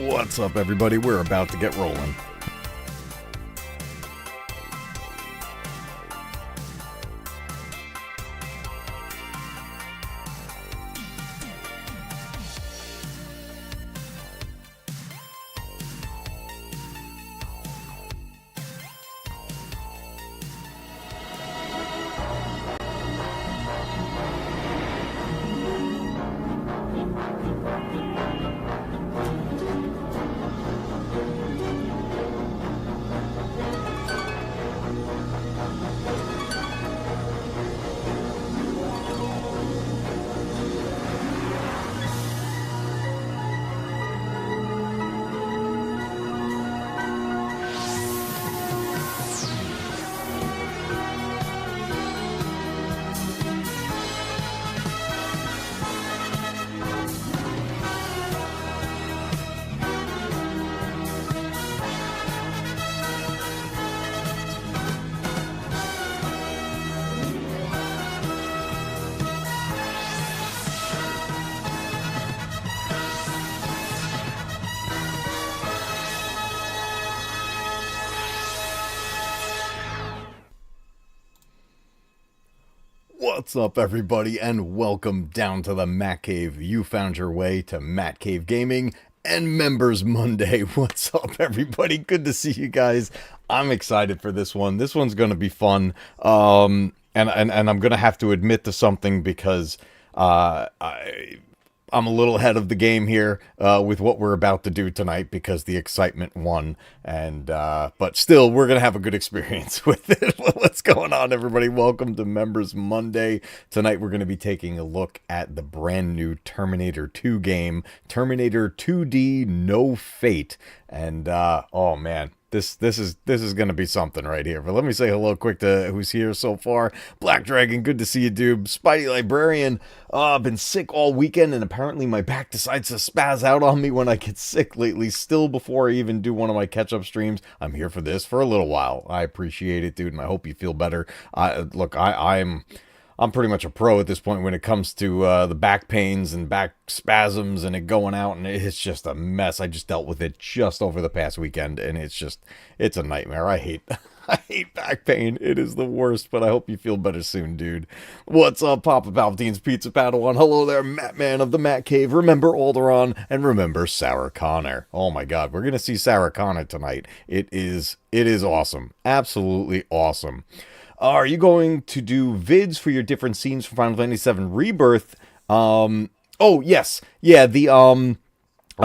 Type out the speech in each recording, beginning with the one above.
What's up, everybody? We're about to get rolling. What's up, everybody, and welcome down to the Matcave. You found your way to Matcave Gaming and Members Monday. What's up, everybody? Good to see you guys. I'm excited for this one. This one's going to be fun. And I'm going to have to admit to something because I'm a little ahead of the game here with what we're about to do tonight because the excitement won. And but still, we're going to have a good experience with it. What's going on, everybody? Welcome to Members Monday. Tonight, we're going to be taking a look at the brand new Terminator 2 game, Terminator 2D No Fate. And oh man, this is going to be something right here. But let me say hello quick to who's here so far. Black Dragon, good to see you, dude. Spidey Librarian, I've been sick all weekend, and apparently my back decides to spaz out on me when I get sick lately. Still, before I even do one of my catch-up streams, I'm here for this for a little while. I appreciate it, dude, and I hope you feel better. Look, I'm pretty much a pro at this point when it comes to the back pains and back spasms and it going out, and it's just a mess. I just dealt with it just over the past weekend, and it's a nightmare. I hate back pain. It is the worst, but I hope you feel better soon, dude. What's up, Papa Palpatine's Pizza Padawan? Hello there, Matt Man of the Matt Cave. Remember Alderaan, and remember Sarah Connor. Oh my god, we're going to see Sarah Connor tonight. It is awesome. Absolutely awesome. Are you going to do vids for your different scenes from Final Fantasy VII Rebirth? Oh, yes. Yeah, I'm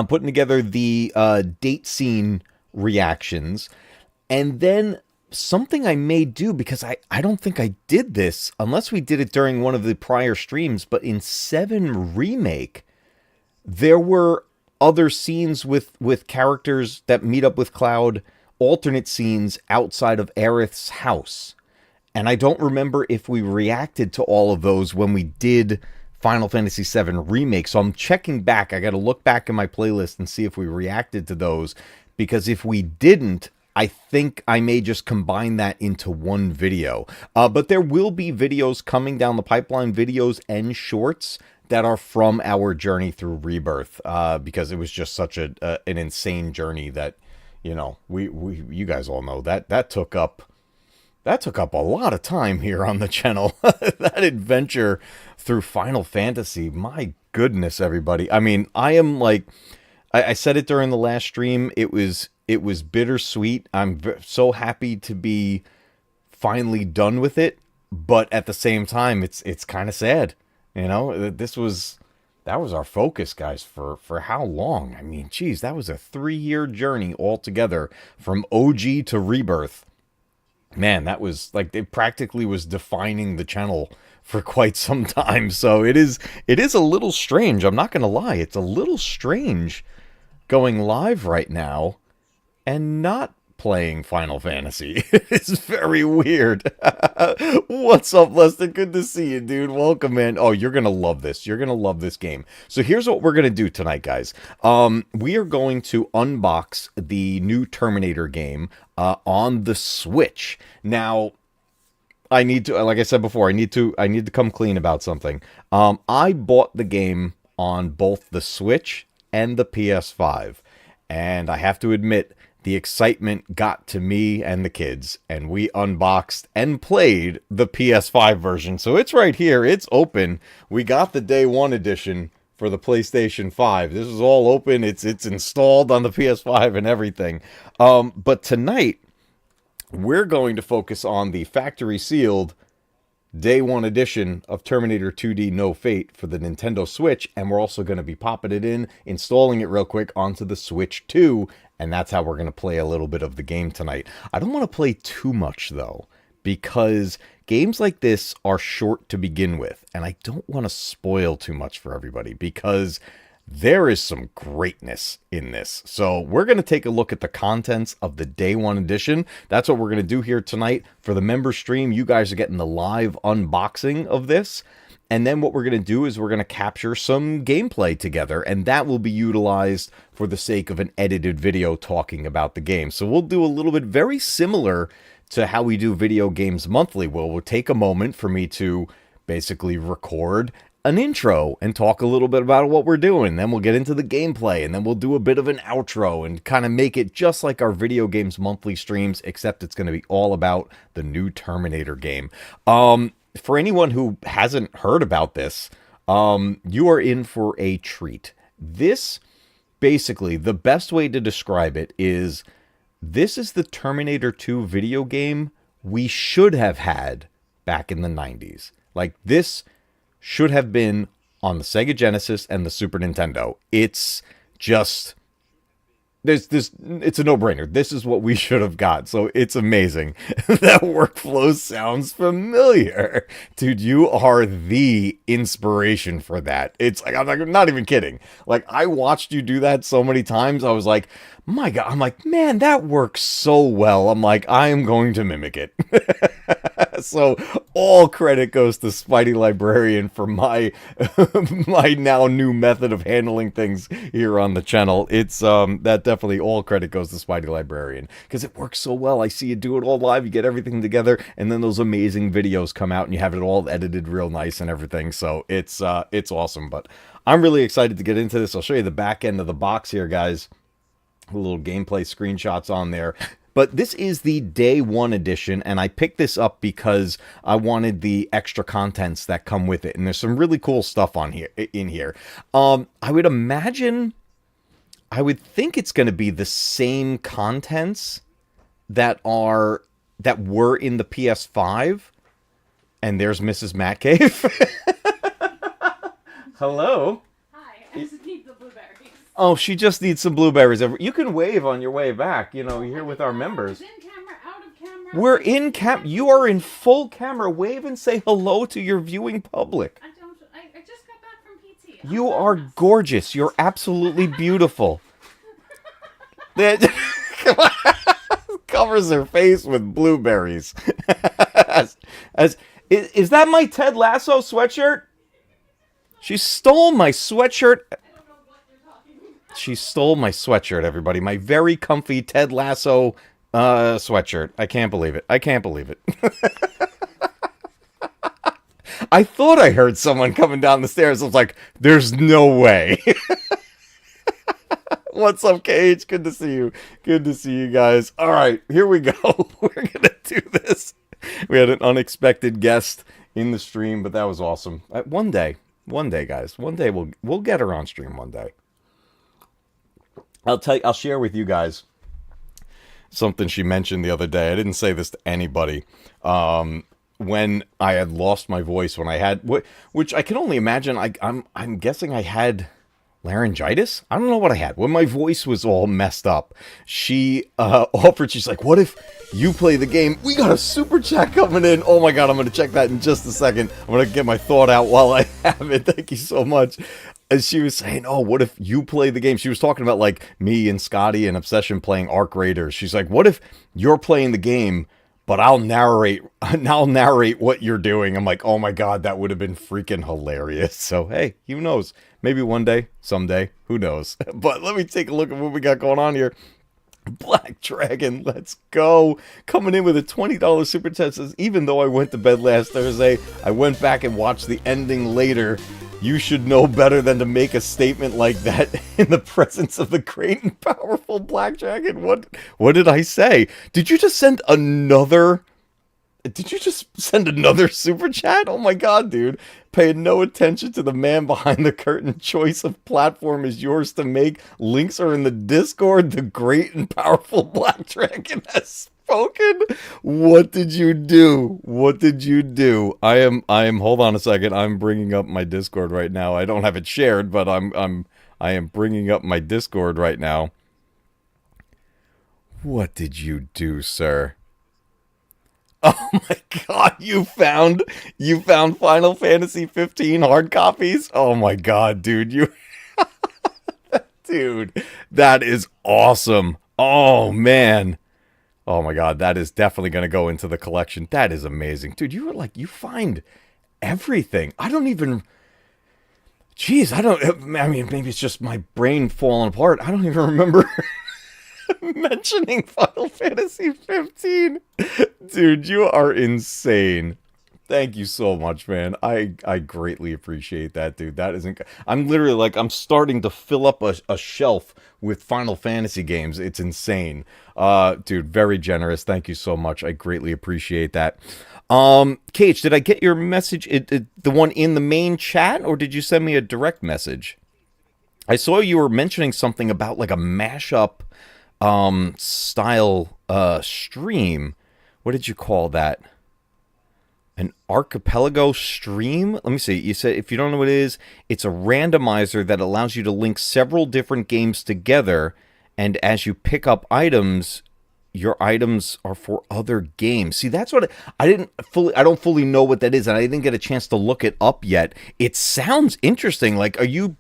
putting together the date scene reactions. And then something I may do, because I don't think I did this, unless we did it during one of the prior streams, but in 7 Remake, there were other scenes with characters that meet up with Cloud, alternate scenes outside of Aerith's house. And I don't remember if we reacted to all of those when we did Final Fantasy VII Remake. So I'm checking back. I got to look back in my playlist and see if we reacted to those. Because if we didn't, I think I may just combine that into one video. But there will be videos coming down the pipeline, videos and shorts that are from our journey through Rebirth. Because it was just such an insane journey that, you know, you guys all know that took up a lot of time here on the channel. That adventure through Final Fantasy, my goodness, everybody. I mean, I am like, I said it during the last stream, it was bittersweet. I'm so happy to be finally done with it, but at the same time, it's kind of sad. You know, that was our focus, guys, for how long? I mean, geez, that was a 3-year journey altogether from OG to Rebirth. Man, that was like, it practically was defining the channel for quite some time. So it is a little strange. I'm not going to lie. It's a little strange going live right now and not playing Final Fantasy. It's very weird. What's up, Lester? Good to see you, dude. Welcome, man. Oh, you're going to love this. You're going to love this game. So here's what we're going to do tonight, guys. We are going to unbox the new Terminator game on the Switch. Now, I need to, like I said before, I need to come clean about something. I bought the game on both the Switch and the PS5. And I have to admit, the excitement got to me and the kids, and we unboxed and played the PS5 version. So it's right here. It's open. We got the day one edition for the PlayStation 5. This is all open. It's installed on the PS5 and everything. But tonight, we're going to focus on the factory sealed Day 1 edition of Terminator 2D No Fate for the Nintendo Switch, and we're also going to be popping it in, installing it real quick onto the Switch 2, and that's how we're going to play a little bit of the game tonight. I don't want to play too much, though, because games like this are short to begin with, and I don't want to spoil too much for everybody, because there is some greatness in this. So we're going to take a look at the contents of the Day 1 edition. That's what we're going to do here tonight. For the member stream, you guys are getting the live unboxing of this. And then what we're going to do is we're going to capture some gameplay together. And that will be utilized for the sake of an edited video talking about the game. So we'll do a little bit very similar to how we do Video Games Monthly. We'll take a moment for me to basically record an intro and talk a little bit about what we're doing. Then we'll get into the gameplay, and then we'll do a bit of an outro and kind of make it just like our Video Games Monthly streams, except it's going to be all about the new Terminator game. For anyone who hasn't heard about this, you are in for a treat. This, basically, the best way to describe it is, this is the Terminator 2 video game we should have had back in the 90s. Like, this should have been on the Sega Genesis and the Super Nintendo. It's just, it's a no-brainer. This is what we should have got. So it's amazing. That workflow sounds familiar. Dude, you are the inspiration for that. It's like, I'm not even kidding. Like, I watched you do that so many times. I was like, my God, I'm like, man, that works so well. I'm like, I am going to mimic it. So all credit goes to Spidey Librarian for my my now new method of handling things here on the channel. It's that definitely all credit goes to Spidey Librarian, because it works so well. I see you do it all live, you get everything together, and then those amazing videos come out and you have it all edited real nice and everything. So it's awesome. But I'm really excited to get into this. I'll show you the back end of the box here, guys. A little gameplay screenshots on there. But this is the Day 1 edition, and I picked this up because I wanted the extra contents that come with it. And there's some really cool stuff in here. I would think it's going to be the same contents that were in the PS5. And there's Mrs. Matcave. Hello. Hi, I just need the blueberries. Oh, she just needs some blueberries. You can wave on your way back, you know, here with our members. In camera, out of camera. We're in you are in full camera. Wave and say hello to your viewing public. I just got back from PT. You are gorgeous. You're absolutely beautiful. Covers her face with blueberries. Is that my Ted Lasso sweatshirt? She stole my sweatshirt. She stole my sweatshirt, everybody. My very comfy Ted Lasso sweatshirt. I can't believe it. I can't believe it. I thought I heard someone coming down the stairs. I was like, there's no way. What's up, Cage? Good to see you. Good to see you guys. All right, here we go. We're going to do this. We had an unexpected guest in the stream, but that was awesome. One day, guys. One day we'll get her on stream one day. I'll share with you guys something she mentioned the other day. I didn't say this to anybody. When I had lost my voice, when I had, which I can only imagine, I'm guessing I had laryngitis. I don't know what I had. When my voice was all messed up, she offered, she's like, what if you play the game? We got a super chat coming in. Oh my God, I'm going to check that in just a second. I'm going to get my thought out while I have it. Thank you so much. And she was saying, oh, what if you play the game? She was talking about like me and Scotty and Obsession playing Arc Raiders. She's like, what if you're playing the game, but I'll narrate what you're doing. I'm like, oh my God, that would have been freaking hilarious. So, hey, who knows? Maybe one day, someday, who knows? But let me take a look at what we got going on here. Black Dragon, let's go. Coming in with a $20 super chat says, even though I went to bed last Thursday, I went back and watched the ending later You should know better than to make a statement like that in the presence of the great and powerful Black Dragon. What did I say? Did you just send another super chat? Oh my god, dude. Paying no attention to the man behind the curtain. Choice of platform is yours to make. Links are in the Discord. The great and powerful Black Dragon has spoken. What did you do? What did you do? I am hold on a second. I'm bringing up my Discord right now. I don't have it shared, but I am bringing up my Discord right now. What did you do, sir? Oh my god, you found Final Fantasy 15 hard copies? Oh my god, dude, dude, that is awesome. Oh man. Oh my god, that is definitely going to go into the collection. That is amazing. Dude, you find everything. I don't even I mean, maybe it's just my brain falling apart. I don't even remember mentioning Final Fantasy 15. Dude, you are insane. Thank you so much, man. I greatly appreciate that, dude. That isn't... I'm literally like, I'm starting to fill up a shelf with Final Fantasy games. It's insane. Dude, very generous. Thank you so much. I greatly appreciate that. Cage, did I get your message, the one in the main chat, or did you send me a direct message? I saw you were mentioning something about like a mashup style stream. What did you call that? An archipelago stream? Let me see. You said, if you don't know what it is, it's a randomizer that allows you to link several different games together, and as you pick up items, your items are for other games. See, that's what I don't fully know what that is, and I didn't get a chance to look it up yet. It sounds interesting. Like, are you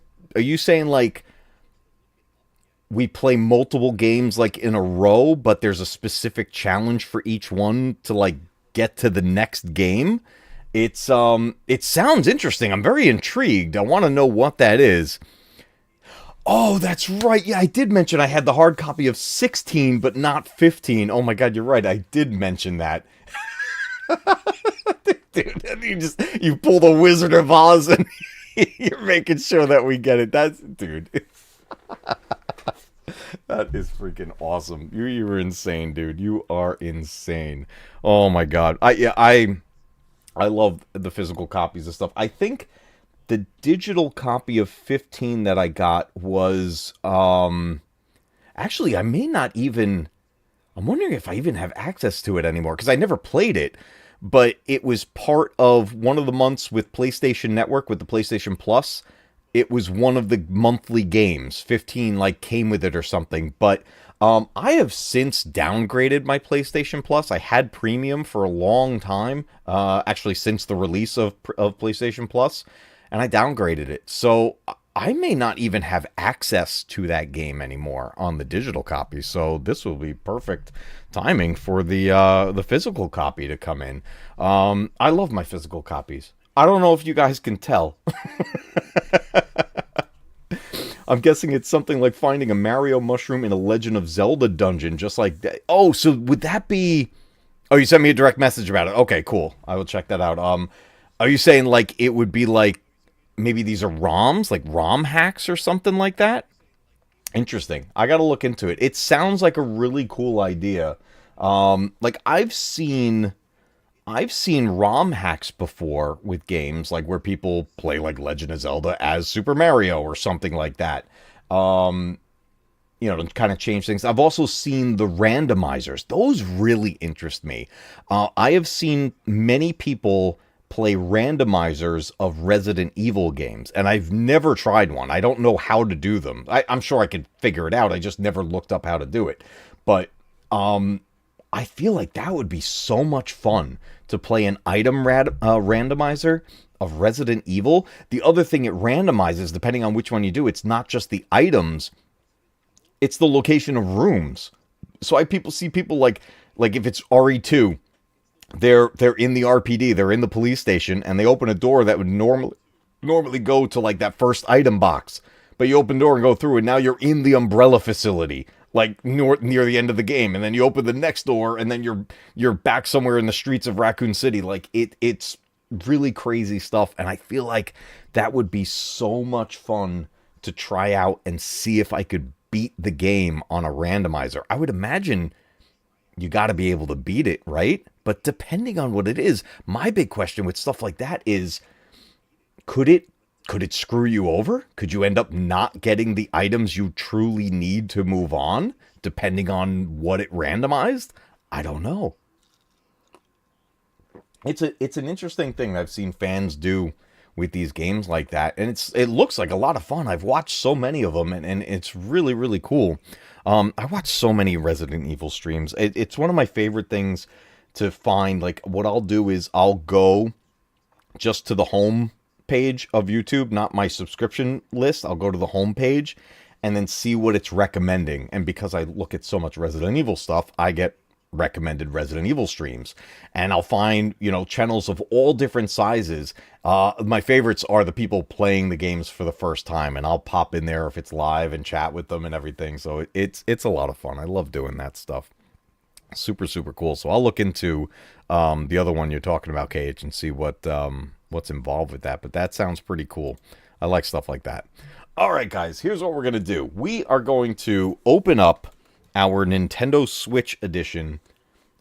saying like we play multiple games like in a row, but there's a specific challenge for each one to like get to the next game? It sounds interesting. I'm very intrigued. I want to know what that is. Oh, that's right. Yeah, I did mention I had the hard copy of 16, but not 15. Oh my god, you're right. I did mention that. Dude, you pull the Wizard of Oz and you're making sure that we get it. Dude. That is freaking awesome. You were insane, dude. You are insane. Oh my god. I love the physical copies of stuff. I think the digital copy of 15 that I got was actually, I may not even... I'm wondering if I even have access to it anymore, because I never played it. But it was part of one of the months with PlayStation Network, with the PlayStation Plus. It was one of the monthly games. 15 like came with it or something. But I have since downgraded my PlayStation Plus. I had Premium for a long time, actually since the release of PlayStation Plus, and I downgraded it. So I may not even have access to that game anymore on the digital copy. So this will be perfect timing for the physical copy to come in. I love my physical copies. I don't know if you guys can tell. I'm guessing it's something like finding a Mario mushroom in a Legend of Zelda dungeon, just like that. Oh, so would that be... Oh, you sent me a direct message about it. Okay, cool. I will check that out. Are you saying like it would be like maybe these are ROMs, like ROM hacks or something like that? Interesting. I got to look into it. It sounds like a really cool idea. Like I've seen ROM hacks before with games, like where people play like Legend of Zelda as Super Mario or something like that. You know, to kind of change things. I've also seen the randomizers. Those really interest me. I have seen many people play randomizers of Resident Evil games, and I've never tried one. I don't know how to do them. I'm sure I could figure it out. I just never looked up how to do it. But I feel like that would be so much fun to play an item randomizer of Resident Evil. The other thing it randomizes, depending on which one you do, it's not just the items, it's the location of rooms. So see people like if it's RE2, they're in the RPD, they're in the police station, and they open a door that would normally go to like that first item box. But you open the door and go through, and now you're in the Umbrella facility, like near the end of the game, and then you open the next door, and then you're back somewhere in the streets of Raccoon City. Like it's really crazy stuff. And I feel like that would be so much fun to try out and see if I could beat the game on a randomizer. I would imagine you got to be able to beat it, right? But depending on what it is, my big question with stuff like that is, could it screw you over? Could you end up not getting the items you truly need to move on, depending on what it randomized? I don't know. It's an interesting thing that I've seen fans do with these games like that, and it looks like a lot of fun. I've watched so many of them, and it's really, really cool. I watch so many Resident Evil streams. It's one of my favorite things to find. Like, what I'll do is I'll go just to the home page of YouTube, not my subscription list. I'll go to the home page and then see what it's recommending. And because I look at so much Resident Evil stuff, I get recommended Resident Evil streams, and I'll find, channels of all different sizes. My favorites are the people playing the games for the first time, and I'll pop in there if it's live and chat with them and everything. So it's a lot of fun. I love doing that stuff. Super, super cool. So I'll look into the other one you're talking about, KH, and see what's involved with that. But that sounds pretty cool. I like stuff like that. All right, guys, here's what we're going to do. We are going to open up our Nintendo Switch edition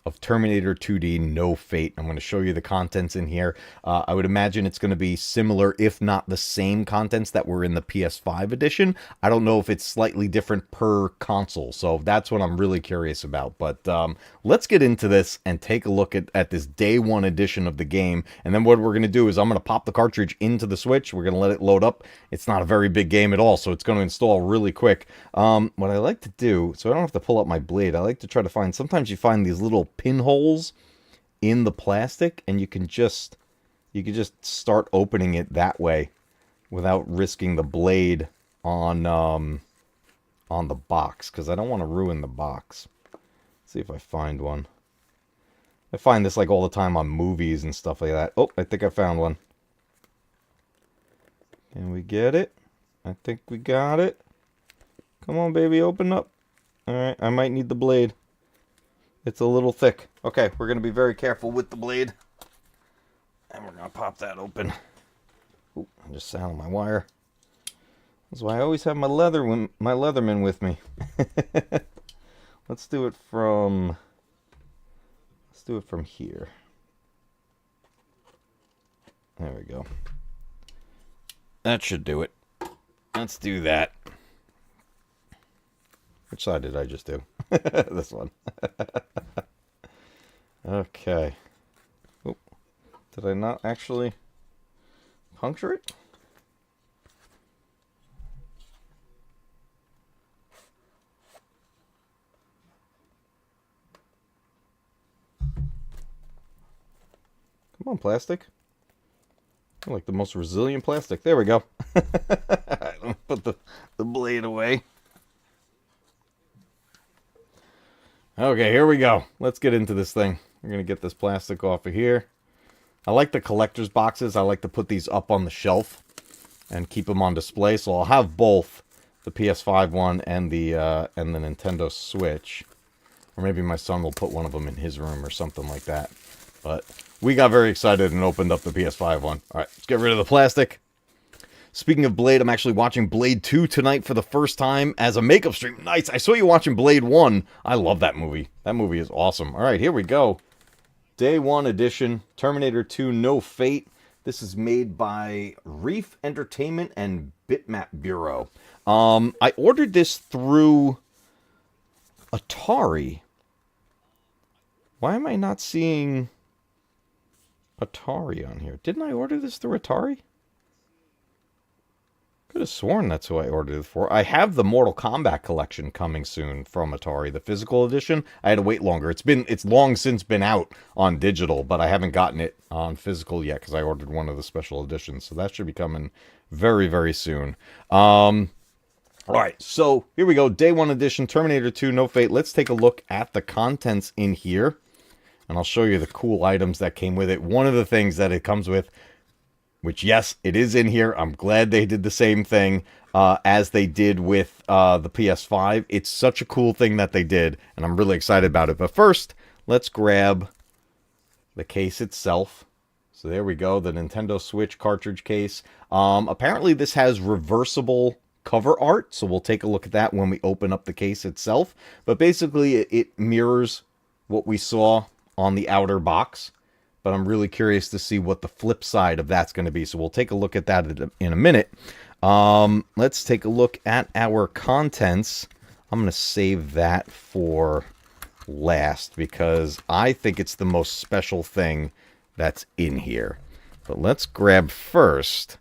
of Terminator 2D No Fate. I'm going to show you the contents in here. I would imagine it's going to be similar, if not the same contents that were in the PS5 edition. I don't know if it's slightly different per console, so that's what I'm really curious about. But let's get into this and take a look at this day one edition of the game. And then what we're going to do is I'm going to pop the cartridge into the Switch. We're going to let it load up. It's not a very big game at all, so it's going to install really quick. What I like to do, so I don't have to pull up my blade, I like to try to find, sometimes you find these little pinholes in the plastic, and you can just start opening it that way without risking the blade on the box, because I don't want to ruin the box. Let's see if I find one. I find this like all the time on movies and stuff like that. Oh, I think I found one. Can we get it? I think we got it. Come on, baby, open up. Alright, I might need the blade. It's a little thick. Okay, we're going to be very careful with the blade. And we're going to pop that open. Ooh, I just sat on my wire. That's why I always have my Leatherman with me. Let's do it from here. There we go. That should do it. Let's do that. Which side did I just do? This one. Okay. Oop. Did I not actually puncture it? Come on, plastic. I like the most resilient plastic. There we go. Let me put the blade away. Okay, here we go. Let's get into this thing. We're going to get this plastic off of here. I like the collector's boxes. I like to put these up on the shelf and keep them on display. So I'll have both the PS5 one and the Nintendo Switch. Or maybe my son will put one of them in his room or something like that. But we got very excited and opened up the PS5 one. All right, let's get rid of the plastic. Speaking of Blade, I'm actually watching Blade 2 tonight for the first time as a makeup stream. Nice. I saw you watching Blade 1. I love that movie. That movie is awesome. All right, here we go. Day 1 edition, Terminator 2 No Fate. This is made by Reef Entertainment and Bitmap Bureau. I ordered this through Atari. Why am I not seeing Atari on here? Didn't I order this through Atari? Could have sworn that's who I ordered it for. I have the Mortal Kombat collection coming soon from Atari, the physical edition. I had to wait longer. It's long since been out on digital, but I haven't gotten it on physical yet because I ordered one of the special editions. So that should be coming very, very soon. All right, so here we go. Day 1 edition, Terminator 2 No Fate. Let's take a look at the contents in here, and I'll show you the cool items that came with it. One of the things that it comes with, which, yes, it is in here. I'm glad they did the same thing as they did with the PS5. It's such a cool thing that they did, and I'm really excited about it. But first, let's grab the case itself. So there we go, the Nintendo Switch cartridge case. Apparently this has reversible cover art, so we'll take a look at that when we open up the case itself. But basically it mirrors what we saw on the outer box. But I'm really curious to see what the flip side of that's going to be. So we'll take a look at that in a minute. Let's take a look at our contents. I'm going to save that for last because I think it's the most special thing that's in here. But let's grab first.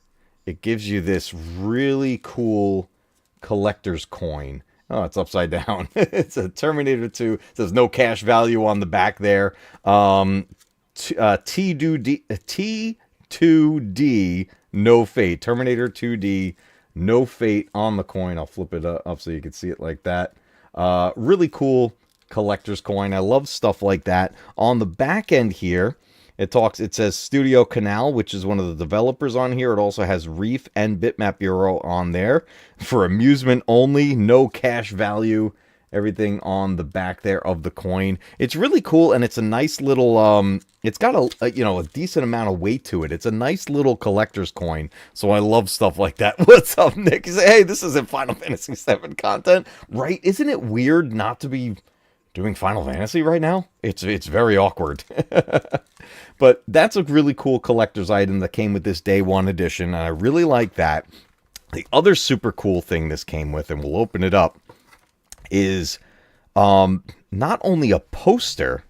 It gives you this really cool collector's coin. Oh, it's upside down. It's a Terminator 2. It says no cash value on the back there. T2D, no fate. Terminator 2D, no fate on the coin. I'll flip it up so you can see it like that. Really cool collector's coin. I love stuff like that. On the back end here, it says Studio Canal, which is one of the developers on here. It also has Reef and Bitmap Bureau on there. For amusement only, no cash value. Everything on the back there of the coin. It's really cool, and it's a nice little, it's got a decent amount of weight to it. It's a nice little collector's coin, so I love stuff like that. What's up, Nick? You say, hey, this isn't Final Fantasy VII content, right? Isn't it weird not to be doing Final Fantasy right now? It's very awkward. But that's a really cool collector's item that came with this Day 1 edition, and I really like that. The other super cool thing this came with, and we'll open it up, is not only a poster,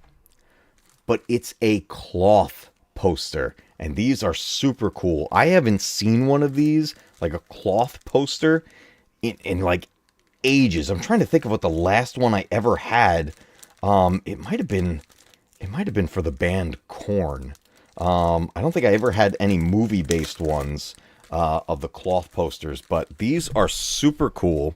but it's a cloth poster. And these are super cool. I haven't seen one of these, like a cloth poster, in like ages. I'm trying to think of what the last one I ever had. It might have been for the band Korn. I don't think I ever had any movie-based ones of the cloth posters, but these are super cool.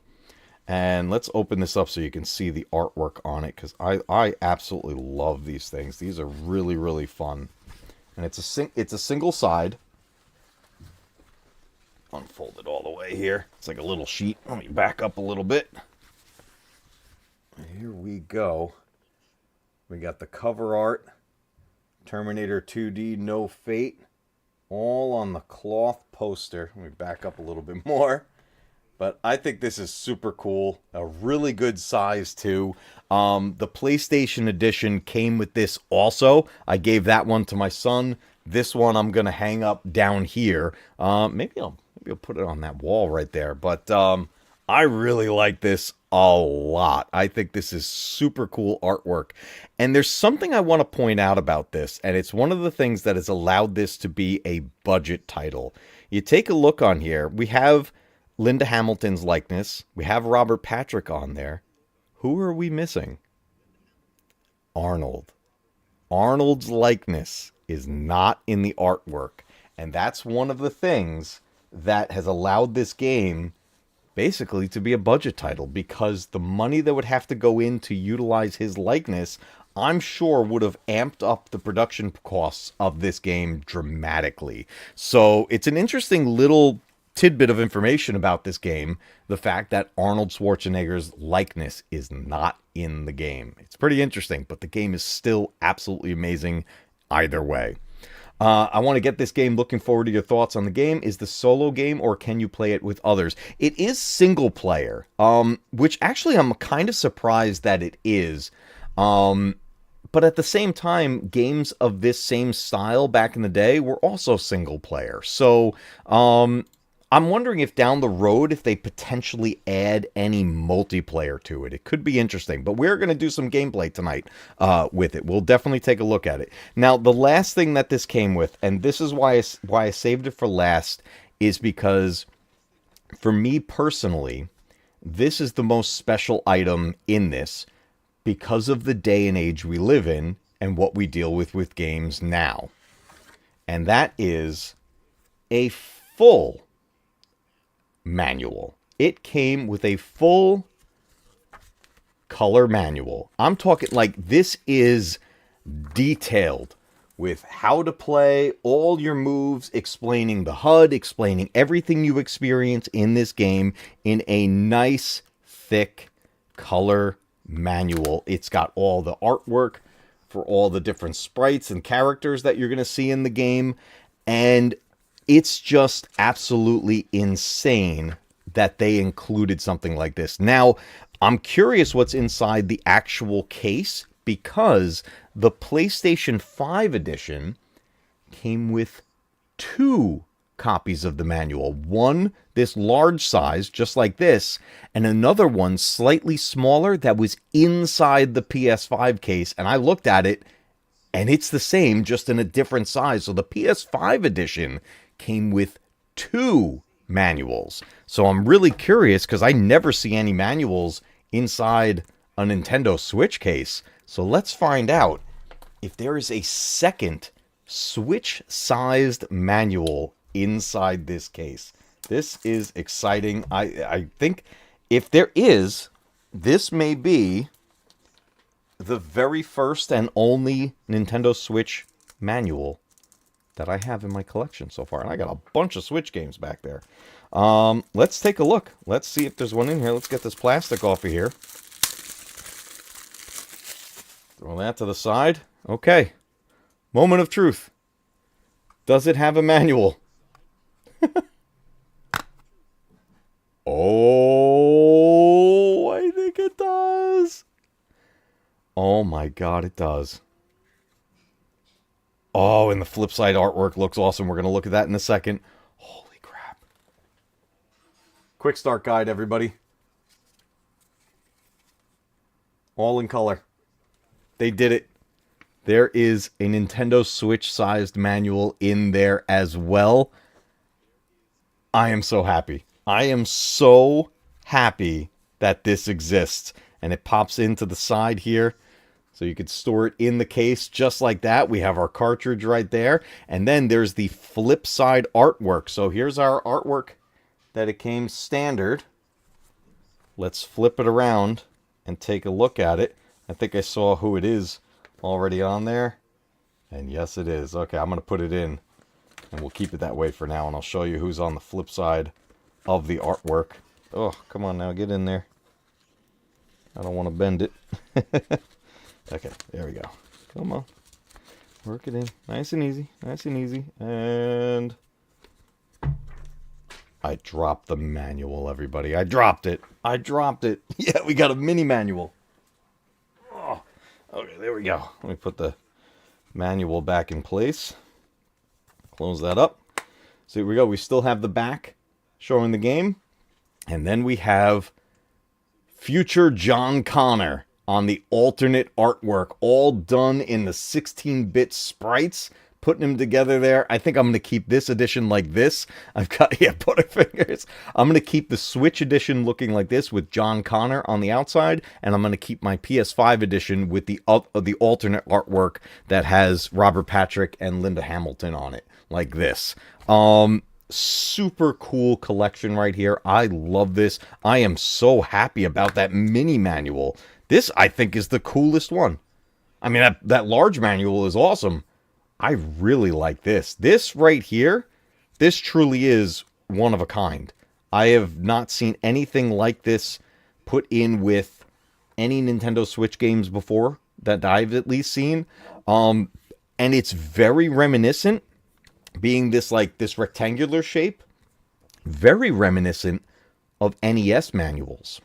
And let's open this up so you can see the artwork on it, because I absolutely love these things. These are really, really fun. And it's a single side. Unfold it all the way here. It's like a little sheet. Let me back up a little bit. Here we go. We got the cover art. Terminator 2D, No Fate. All on the cloth poster. Let me back up a little bit more. But I think this is super cool. A really good size, too. The PlayStation Edition came with this also. I gave that one to my son. This one I'm going to hang up down here. Maybe I'll put it on that wall right there. But I really like this a lot. I think this is super cool artwork. And there's something I want to point out about this. And it's one of the things that has allowed this to be a budget title. You take a look on here. We have Linda Hamilton's likeness. We have Robert Patrick on there. Who are we missing? Arnold. Arnold's likeness is not in the artwork. And that's one of the things that has allowed this game basically to be a budget title, because the money that would have to go in to utilize his likeness, I'm sure would have amped up the production costs of this game dramatically. So it's an interesting little tidbit of information about this game, the fact that Arnold Schwarzenegger's likeness is not in the game. It's pretty interesting, but the game is still absolutely amazing either way. I want to get this game. Looking forward to your thoughts on the game. Is the solo game, or can you play it with others? It is single player, which actually I'm kind of surprised that it is. But at the same time, games of this same style back in the day were also single player. So I'm wondering if down the road, if they potentially add any multiplayer to it. It could be interesting, but we're going to do some gameplay tonight with it. We'll definitely take a look at it. Now, the last thing that this came with, and this is why I saved it for last, is because for me personally, this is the most special item in this because of the day and age we live in and what we deal with games now. And that is a full manual. It came with a full color manual. I'm talking like this is detailed with how to play, all your moves, explaining the HUD, explaining everything you experience in this game in a nice, thick color manual. It's got all the artwork for all the different sprites and characters that you're going to see in the game. And it's just absolutely insane that they included something like this. Now, I'm curious what's inside the actual case, because the PlayStation 5 edition came with 2 copies of the manual. One, this large size, just like this, and another one slightly smaller that was inside the PS5 case. And I looked at it, and it's the same, just in a different size. So the PS5 edition came with 2 manuals. So I'm really curious, because I never see any manuals inside a Nintendo Switch case. So let's find out if there is a second Switch-sized manual inside this case. This is exciting. I think if there is, this may be the very first and only Nintendo Switch manual that I have in my collection so far. And I got a bunch of Switch games back there. Let's take a look. Let's see if there's one in here. Let's get this plastic off of here. Throw that to the side. Okay. Moment of truth. Does it have a manual? Oh, I think it does. Oh my God, it does. Oh, and the flip side artwork looks awesome. We're going to look at that in a second. Holy crap. Quick start guide, everybody. All in color. They did it. There is a Nintendo Switch-sized manual in there as well. I am so happy. I am so happy that this exists. And it pops into the side here. So you could store it in the case just like that. We have our cartridge right there. And then there's the flip side artwork. So here's our artwork that it came standard. Let's flip it around and take a look at it. I think I saw who it is already on there. And yes, it is. Okay, I'm going to put it in. And we'll keep it that way for now. And I'll show you who's on the flip side of the artwork. Oh, come on now. Get in there. I don't want to bend it. Okay, there we go. Come on. Work it in. Nice and easy. Nice and easy. And I dropped the manual, everybody. I dropped it. I dropped it. Yeah, we got a mini manual. Oh, okay, there we go. Let me put the manual back in place. Close that up. So here we go. We still have the back showing the game. And then we have future John Connor on the alternate artwork, all done in the 16-bit sprites, putting them together there. I think I'm going to keep this edition like this. I've got, yeah, Butterfingers. I'm going to keep the Switch edition looking like this with John Connor on the outside, and I'm going to keep my PS5 edition with the alternate artwork that has Robert Patrick and Linda Hamilton on it, like this. Super cool collection right here. I love this. I am so happy about that mini manual. This, I think, is the coolest one. I mean, that large manual is awesome. I really like this. This right here, this truly is one of a kind. I have not seen anything like this put in with any Nintendo Switch games before that I've at least seen. And it's very reminiscent, being this rectangular shape, very reminiscent of NES manuals.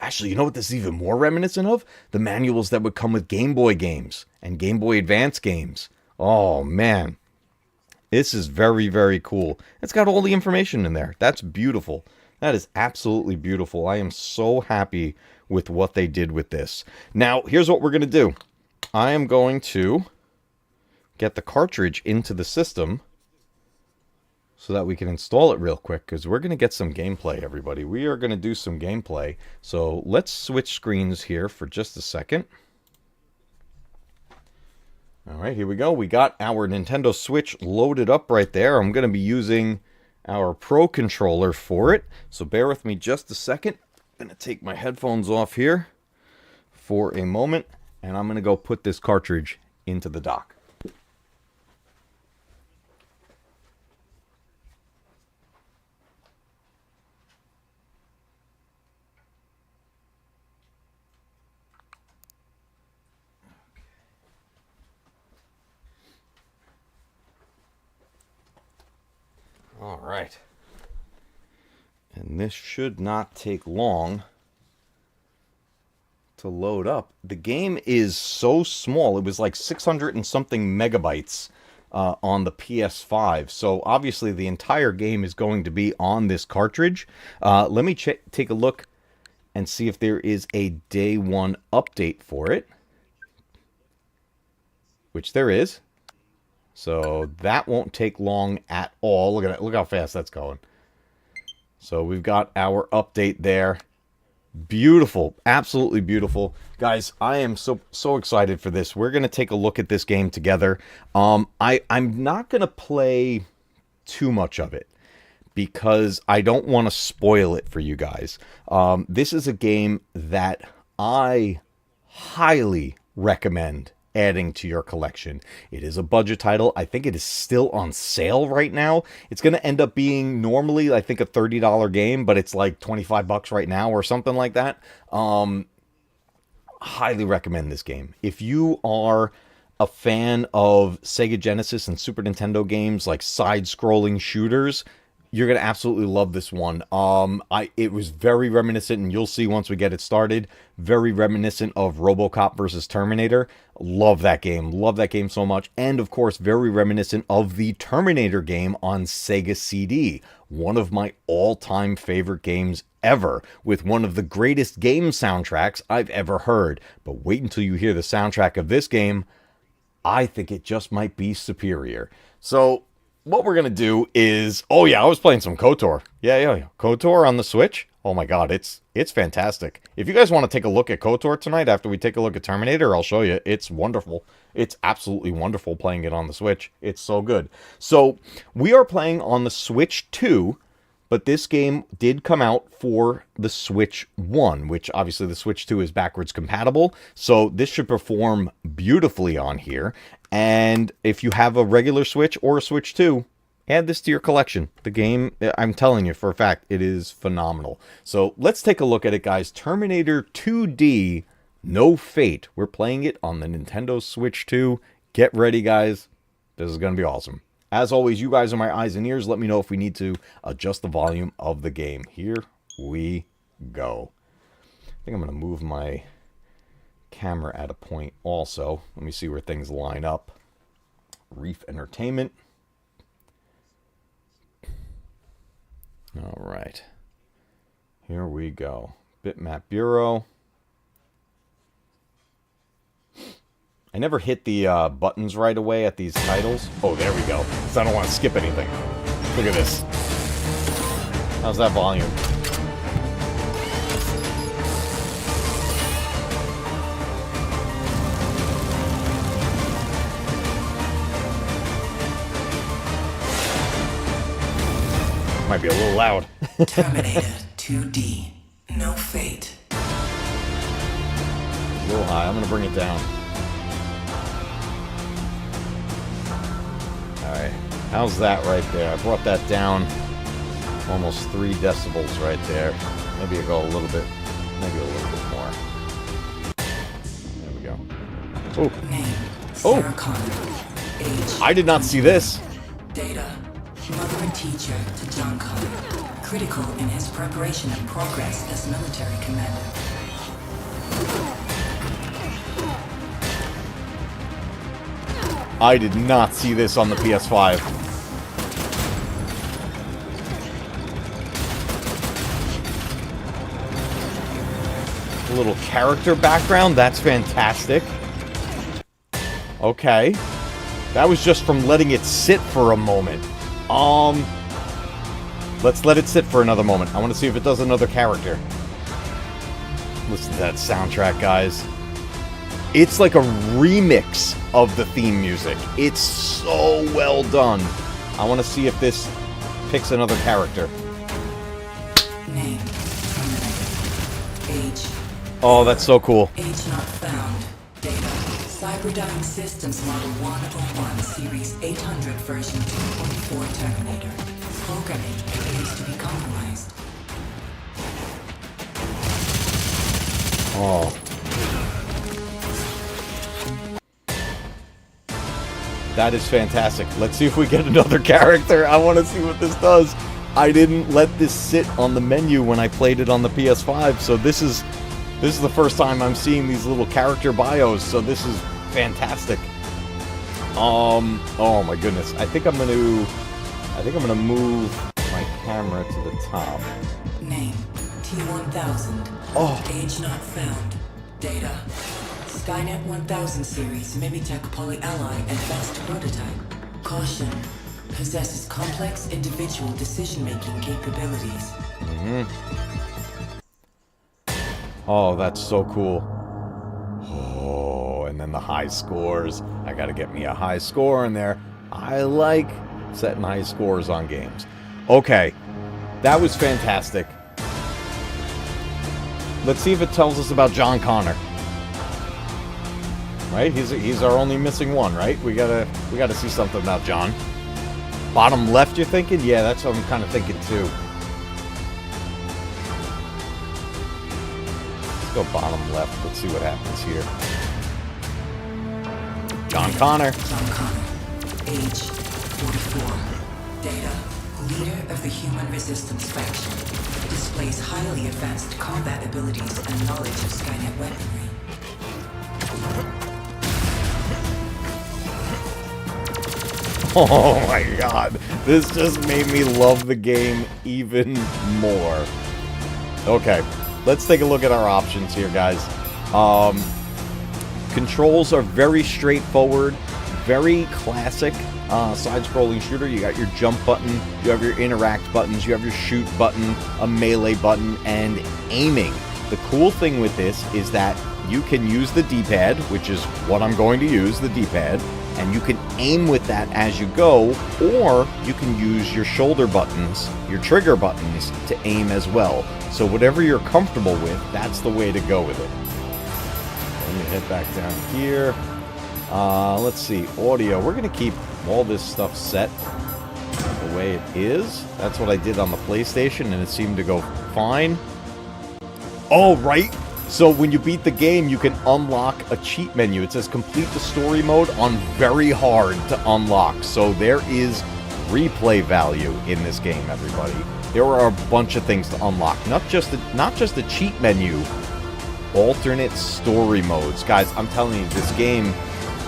Actually, you know what this is even more reminiscent of? The manuals that would come with Game Boy games and Game Boy Advance games. Oh, man. This is very, very cool. It's got all the information in there. That's beautiful. That is absolutely beautiful. I am so happy with what they did with this. Now, here's what we're going to do. I am going to get the cartridge into the system so that we can install it real quick, because we're going to get some gameplay, everybody. We are going to do some gameplay. So let's switch screens here for just a second. All right, here we go. We got our Nintendo Switch loaded up right there. I'm going to be using our Pro Controller for it. So bear with me just a second. I'm going to take my headphones off here for a moment, and I'm going to go put this cartridge into the dock. right. And this should not take long to load up. The game is so small. It was like 600 and something megabytes on the PS5. So obviously the entire game is going to be on this cartridge. Let me take a look and see if there is a day one update for it, which there is. So that won't take long at all. Look at that. Look how fast that's going. So we've got our update there. Beautiful. Absolutely beautiful. Guys, I am so excited for this. We're going to take a look at this game together. I'm not going to play too much of it because I don't want to spoil it for you guys. This is a game that I highly recommend adding to your collection. It is a budget title. I think it is still on sale right now. It's going to end up being normally, I think, a $30 game, but it's like $25 right now or something like that. Highly recommend this game. If you are a fan of Sega Genesis and Super Nintendo games like side-scrolling shooters, you're going to absolutely love this one. It was very reminiscent, and you'll see once we get it started, very reminiscent of RoboCop versus Terminator. Love that game. Love that game so much. And, of course, very reminiscent of the Terminator game on Sega CD. One of my all-time favorite games ever, with one of the greatest game soundtracks I've ever heard. But wait until you hear the soundtrack of this game. I think it just might be superior. So what we're going to do is, oh yeah, I was playing some KOTOR. Yeah. KOTOR on the Switch. Oh my God, it's fantastic. If you guys want to take a look at KOTOR tonight after we take a look at Terminator, I'll show you. It's wonderful. It's absolutely wonderful playing it on the Switch. It's so good. So we are playing on the Switch 2, but this game did come out for the Switch 1, which obviously the Switch 2 is backwards compatible. So this should perform beautifully on here. And if you have a regular Switch or a Switch 2, add this to your collection. The game, I'm telling you for a fact, it is phenomenal. So let's take a look at it, guys. Terminator 2D, No Fate. We're playing it on the Nintendo Switch 2. Get ready, guys. This is going to be awesome. As always, you guys are my eyes and ears. Let me know if we need to adjust the volume of the game. Here we go. I think I'm going to move my camera at a point also. Let me see where things line up. Reef Entertainment. All right. Here we go. Bitmap Bureau. I never hit the buttons right away at these titles. Oh, there we go. Because I don't want to skip anything. Look at this. How's that volume? Might be a little loud. Terminator 2D, No Fate. A little high. I'm going to bring it down. Alright. How's that right there? I brought that down almost 3 decibels right there. Maybe I'll go a little bit. Maybe a little bit more. There we go. Oh. Name, Oh. Sarah Connor. Age, I did not see this. Data, mother and teacher to John Connor. Critical in his preparation and progress as military commander. I did not see this on the PS5. A little character background. That's fantastic. Okay. That was just from letting it sit for a moment. Let's let it sit for another moment. I want to see if it does another character. Listen to that soundtrack, guys. It's like a remix of the theme music. It's so well done. I want to see if this picks another character. Name, Terminator. Age, Oh, that's so cool. age not found. Data, Cyberdyne Systems Model 101 Series 800 version 2.4 Terminator. Programming appears to be compromised. Oh. That is fantastic. Let's see if we get another character. I want to see what this does. I didn't let this sit on the menu when I played it on the PS5, so this is the first time I'm seeing these little character bios, so this is fantastic. Oh my goodness. I think I'm gonna move my camera to the top. Name T1000. Oh. Age not found. Data Skynet 1000 series Mimitech Polyally Advanced Prototype. Caution. Possesses complex individual decision-making capabilities. Oh, that's so cool. Oh, and then the high scores. I gotta get me a high score in there. I like setting high scores on games. Okay, that was fantastic. Let's see if it tells us about John Connor. Right? He's our only missing one, right? We gotta see something about John. Bottom left, you're thinking? Yeah, that's what I'm kind of thinking too. Let's go bottom left. Let's see what happens here. John Connor. John Connor. Age 44. Data. Leader of the Human Resistance Faction. Displays highly advanced combat abilities and knowledge of Skynet weaponry. Oh my god. This just made me love the game even more. Okay, let's take a look at our options here, guys. Controls are very straightforward, very classic side-scrolling shooter. You got your jump button, you have your interact buttons, you have your shoot button, a melee button, and aiming. The cool thing with this is that you can use the D-pad, which is what I'm going to use, the D-pad, and you can aim with that as you go, or you can use your shoulder buttons, your trigger buttons, to aim as well. So whatever you're comfortable with, that's the way to go with it. Let me head back down here. Let's see, audio. We're going to keep all this stuff set the way it is. That's what I did on the PlayStation, and it seemed to go fine. Oh, right. So when you beat the game, you can unlock a cheat menu. It says complete the story mode on very hard to unlock. So there is replay value in this game, everybody. There are a bunch of things to unlock. Not just a cheat menu, alternate story modes. Guys, I'm telling you, this game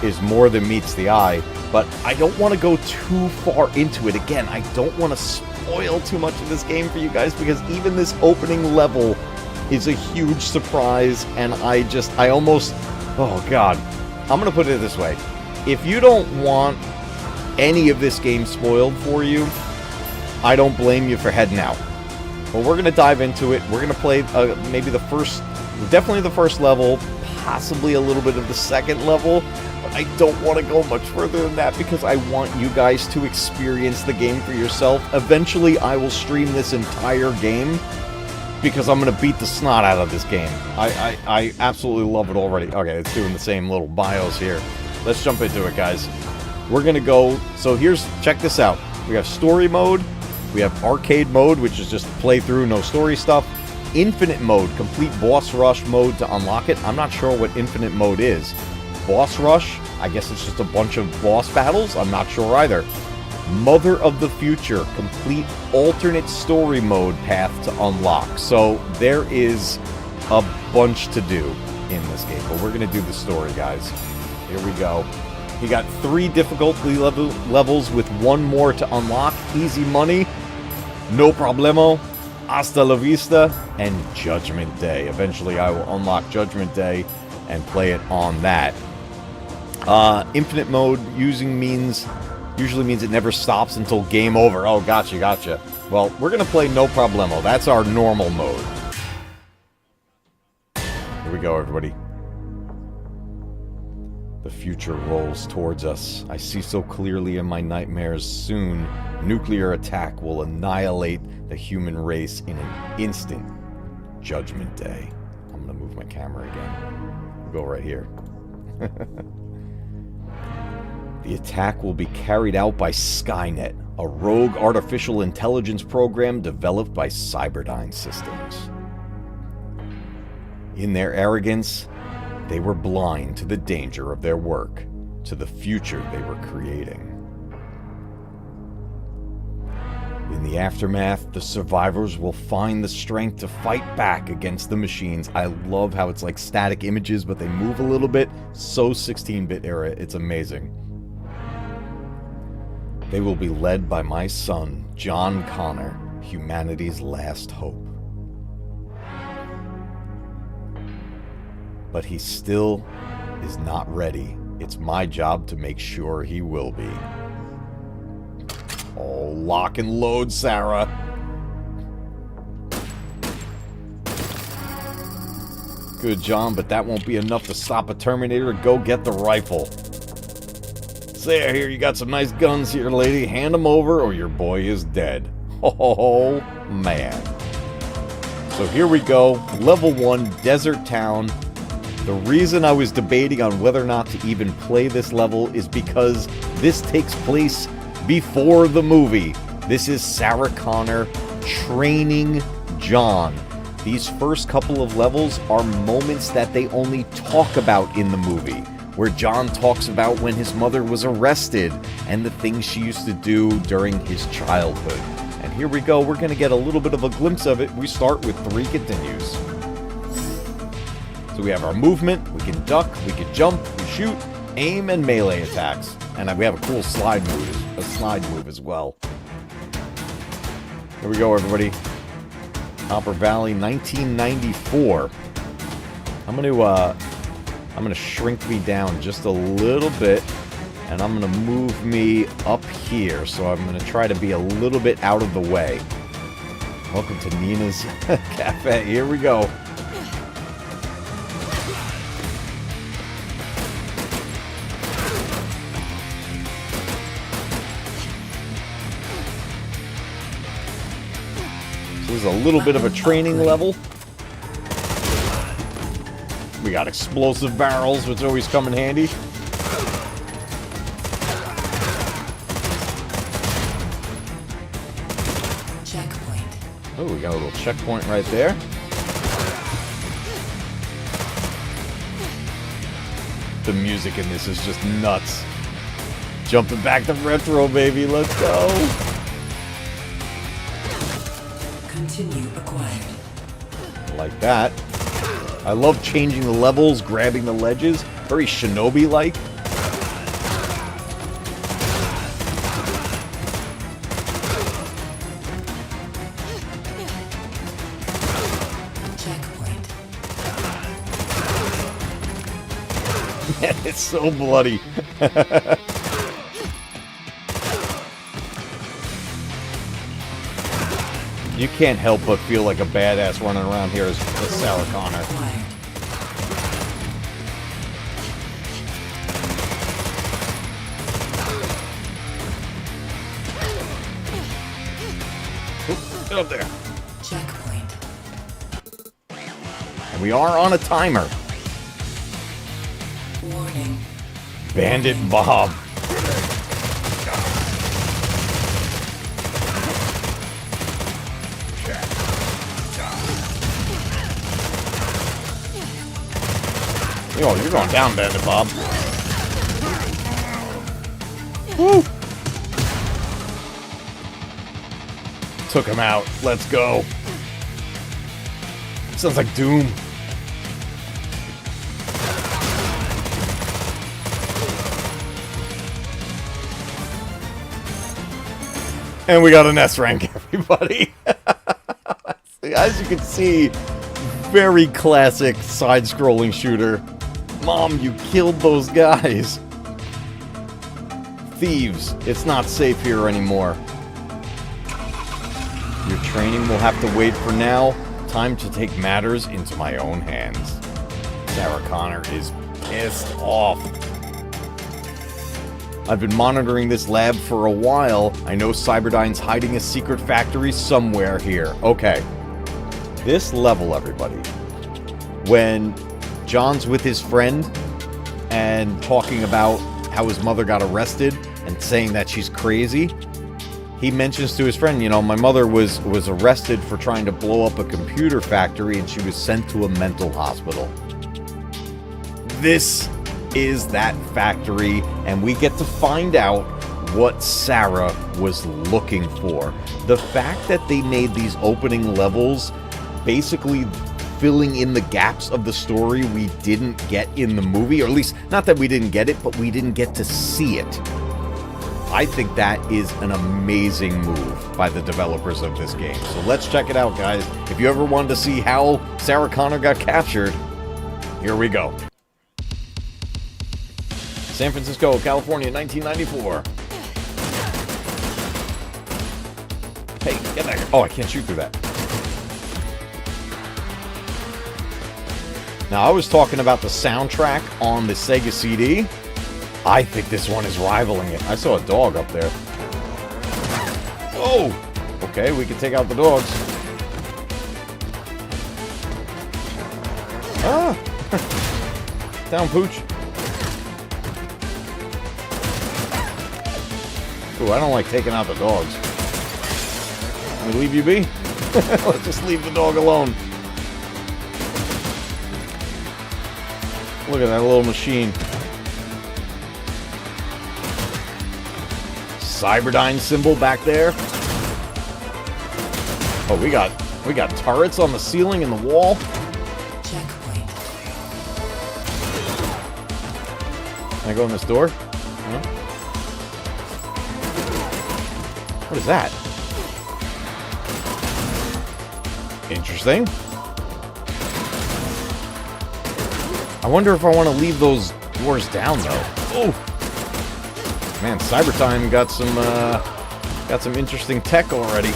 is more than meets the eye. But I don't want to go too far into it. Again, I don't want to spoil too much of this game for you guys, because even this opening level is a huge surprise, and I almost, oh god, I'm gonna put it this way. If you don't want any of this game spoiled for you, I don't blame you for heading out. But we're gonna dive into it. We're gonna play maybe definitely the first level, possibly a little bit of the second level, but I don't want to go much further than that because I want you guys to experience the game for yourself. Eventually, I will stream this entire game, because I'm going to beat the snot out of this game. I absolutely love it already. Okay, it's doing the same little bios here. Let's jump into it, guys. We're going to go... So check this out. We have story mode. We have arcade mode, which is just play through, no story stuff. Infinite mode, complete boss rush mode to unlock it. I'm not sure what infinite mode is. Boss rush, I guess it's just a bunch of boss battles. I'm not sure either. Mother of the Future, complete alternate story mode path to unlock. So there is a bunch to do in this game, but we're going to do the story, guys. Here we go. You got 3 difficulty levels with 1 more to unlock. Easy money, no problemo, hasta la vista, and Judgment Day. Eventually I will unlock Judgment Day and play it on that. Infinite mode usually means it never stops until game over. Oh, gotcha. Well, we're going to play no problemo. That's our normal mode. Here we go, everybody. The future rolls towards us. I see so clearly in my nightmares. Soon, nuclear attack will annihilate the human race in an instant. Judgment Day. I'm going to move my camera again. We'll go right here. The attack will be carried out by Skynet, a rogue artificial intelligence program developed by Cyberdyne Systems. In their arrogance, they were blind to the danger of their work. to the future they were creating. In the aftermath, the survivors will find the strength to fight back against the machines. I love how it's like static images, but they move a little bit. So 16-bit era, it's amazing. They will be led by my son, John Connor, humanity's last hope. But he still is not ready. It's my job to make sure he will be. Oh, lock and load, Sarah. Good, John, but that won't be enough to stop a Terminator. Go get the rifle. Say, here, you got some nice guns here, lady. Hand them over or your boy is dead. Oh, man. So here we go. Level 1, Desert Town. The reason I was debating on whether or not to even play this level is because this takes place before the movie. This is Sarah Connor training John. These first couple of levels are moments that they only talk about in the movie, where John talks about when his mother was arrested and the things she used to do during his childhood. And here we go, we're going to get a little bit of a glimpse of it. We start with 3 continues. So we have our movement, we can duck, we can jump, we shoot, aim, and melee attacks. And we have a cool slide move as well. Here we go, everybody. Copper Valley, 1994. I'm gonna shrink me down just a little bit, and I'm gonna move me up here. So I'm gonna try to be a little bit out of the way. Welcome to Nina's Cafe. Here we go. This is a little bit of a training level. We got explosive barrels, which always come in handy. Checkpoint. Oh, we got a little checkpoint right there. The music in this is just nuts. Jumping back to retro, baby. Let's go. Continue acquired. Like that. I love changing the levels, grabbing the ledges. Very shinobi-like. Checkpoint. Man, it's so bloody. You can't help but feel like a badass running around here as Sarah Connor. Oop, get up there. Checkpoint. And we are on a timer. Warning. Bandit Bob. Yo, you're going down, Bandit Bob. Woo! Took him out. Let's go. Sounds like Doom. And we got an S rank, everybody. As you can see, very classic side-scrolling shooter. Mom, you killed those guys. Thieves, it's not safe here anymore. Your training will have to wait for now. Time to take matters into my own hands. Sarah Connor is pissed off. I've been monitoring this lab for a while. I know Cyberdyne's hiding a secret factory somewhere here. Okay. This level, everybody. When John's with his friend and talking about how his mother got arrested and saying that she's crazy, he mentions to his friend, you know, my mother was arrested for trying to blow up a computer factory and she was sent to a mental hospital. This is that factory, and we get to find out what Sarah was looking for. The fact that they made these opening levels basically filling in the gaps of the story we didn't get in the movie, or at least not that we didn't get it, but we didn't get to see it. I think that is an amazing move by the developers of this game. So let's check it out, guys. If you ever wanted to see how Sarah Connor got captured, here we go. San Francisco, California, 1994. Hey, get that. Oh, I can't shoot through that. Now, I was talking about the soundtrack on the Sega CD. I think this one is rivaling it. I saw a dog up there. Oh! Okay, we can take out the dogs. Ah! Down, Pooch. Ooh, I don't like taking out the dogs. Let me leave you be? Let's just leave the dog alone. Look at that little machine. Cyberdyne symbol back there. Oh, we got turrets on the ceiling and the wall. Checkpoint. Can I go in this door? Huh? What is that? Interesting. I wonder if I want to leave those doors down though. Oh. Man, Cybertime got some interesting tech already.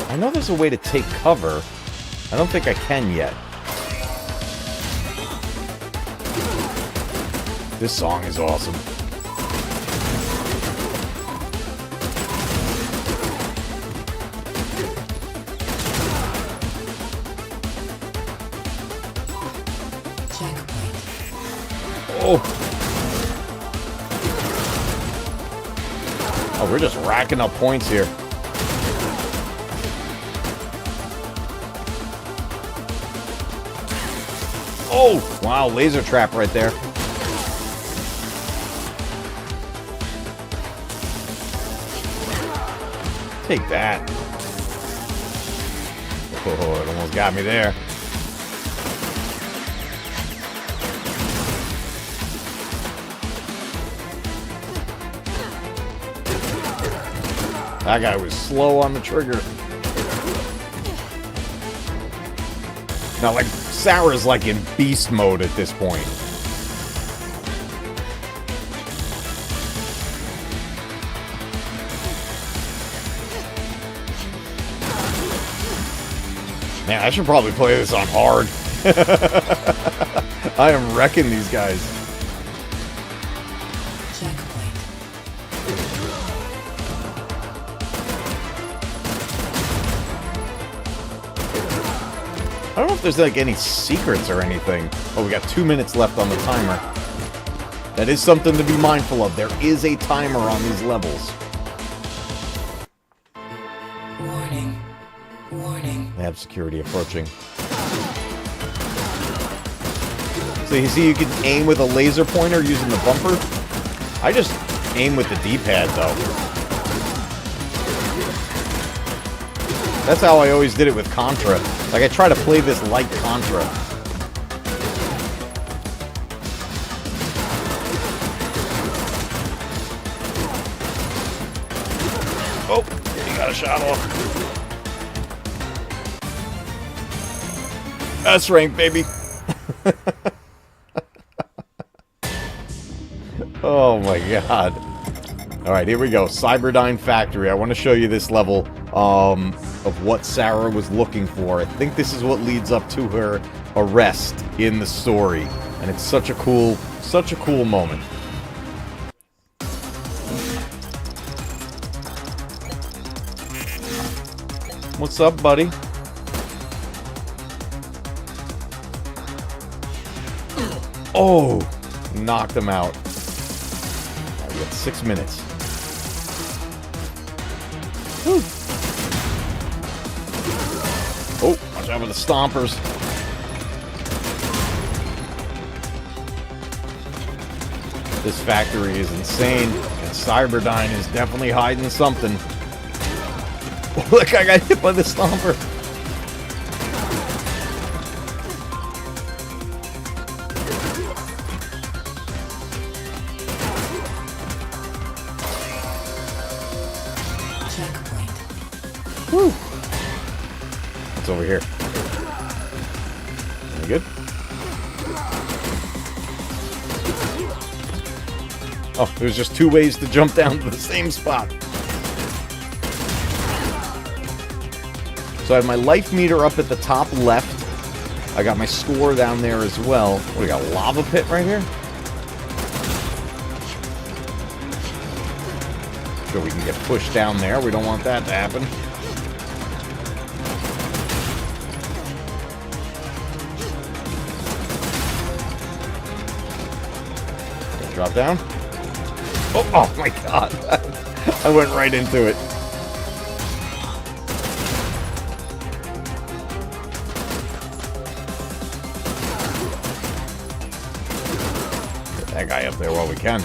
I know there's a way to take cover. I don't think I can yet. This song is awesome. Oh, we're just racking up points here. Oh, wow, laser trap right there. Take that. Oh, it almost got me there. That guy was slow on the trigger. Now, like, Sarah's like in beast mode at this point. Man, I should probably play this on hard. I am wrecking these guys. I don't know if there's like any secrets or anything. Oh, we got 2 minutes left on the timer. That is something to be mindful of. There is a timer on these levels. Warning. Warning. They have security approaching. So you see you can aim with a laser pointer using the bumper. I just aim with the D-pad though. That's how I always did it with Contra. Like, I try to play this like Contra. Oh, he got a shot off. S rank, baby. Oh my god. Alright, here we go. Cyberdyne Factory. I want to show you this level of what Sarah was looking for. I think this is what leads up to her arrest in the story. And it's such a cool moment. What's up, buddy? Oh! Knocked him out. Right, we got 6 minutes. Woo. Oh, watch out for the stompers. This factory is insane, and Cyberdyne is definitely hiding something. Look, I got hit by the stomper. Checkpoint. Woo! What's over here? Any good? Oh, there's just 2 ways to jump down to the same spot. So I have my life meter up at the top left. I got my score down there as well. What, we got a lava pit right here? Sure, we can get pushed down there. We don't want that to happen. Drop down. Oh my god. I went right into it. Get that guy up there while we can.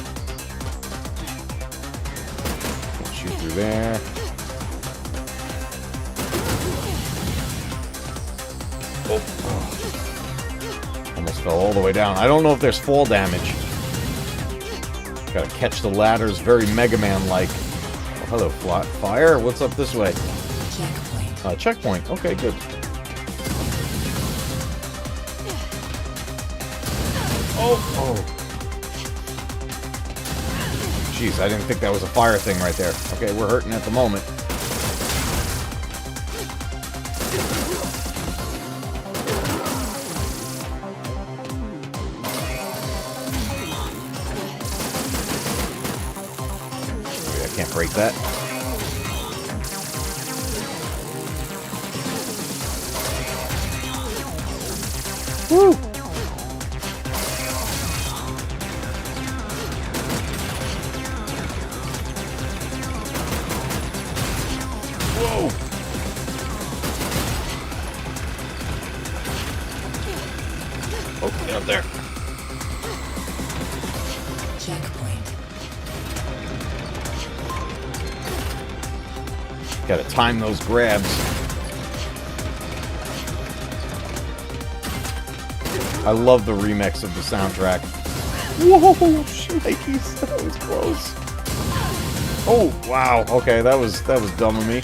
Shoot through there. Oh. Almost fell all the way down. I don't know if there's fall damage. Gotta catch the ladders, very Mega Man-like. Oh, hello, fire. What's up this way? Checkpoint. Checkpoint. Okay, good. Oh. Jeez, I didn't think that was a fire thing right there. Okay, we're hurting at the moment. Can't break that. Woo! Whoa! Oh, get up there. Checkpoint. Gotta time those grabs. I love the remix of the soundtrack. Whoa, shnikes, that was close. Oh, wow. Okay, that was dumb of me.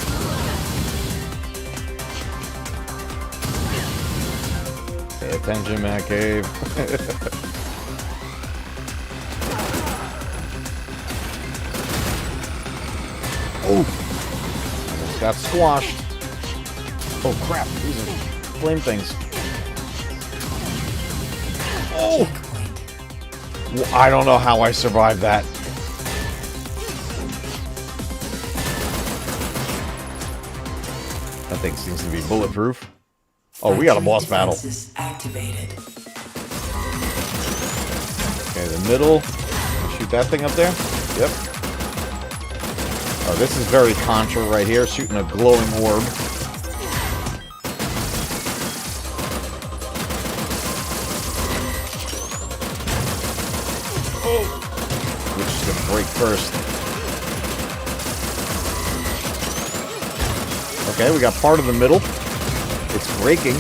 Pay attention, Matcave. Oh. Got squashed. Oh crap, these are flame things. Oh! Well, I don't know how I survived that. That thing seems to be bulletproof. Oh, we got a boss battle. Activated. Okay, the middle. Shoot that thing up there. Yep. Oh, this is very Contra right here, shooting a glowing orb. Oh! Which is going to break first. Okay, we got part of the middle. It's breaking.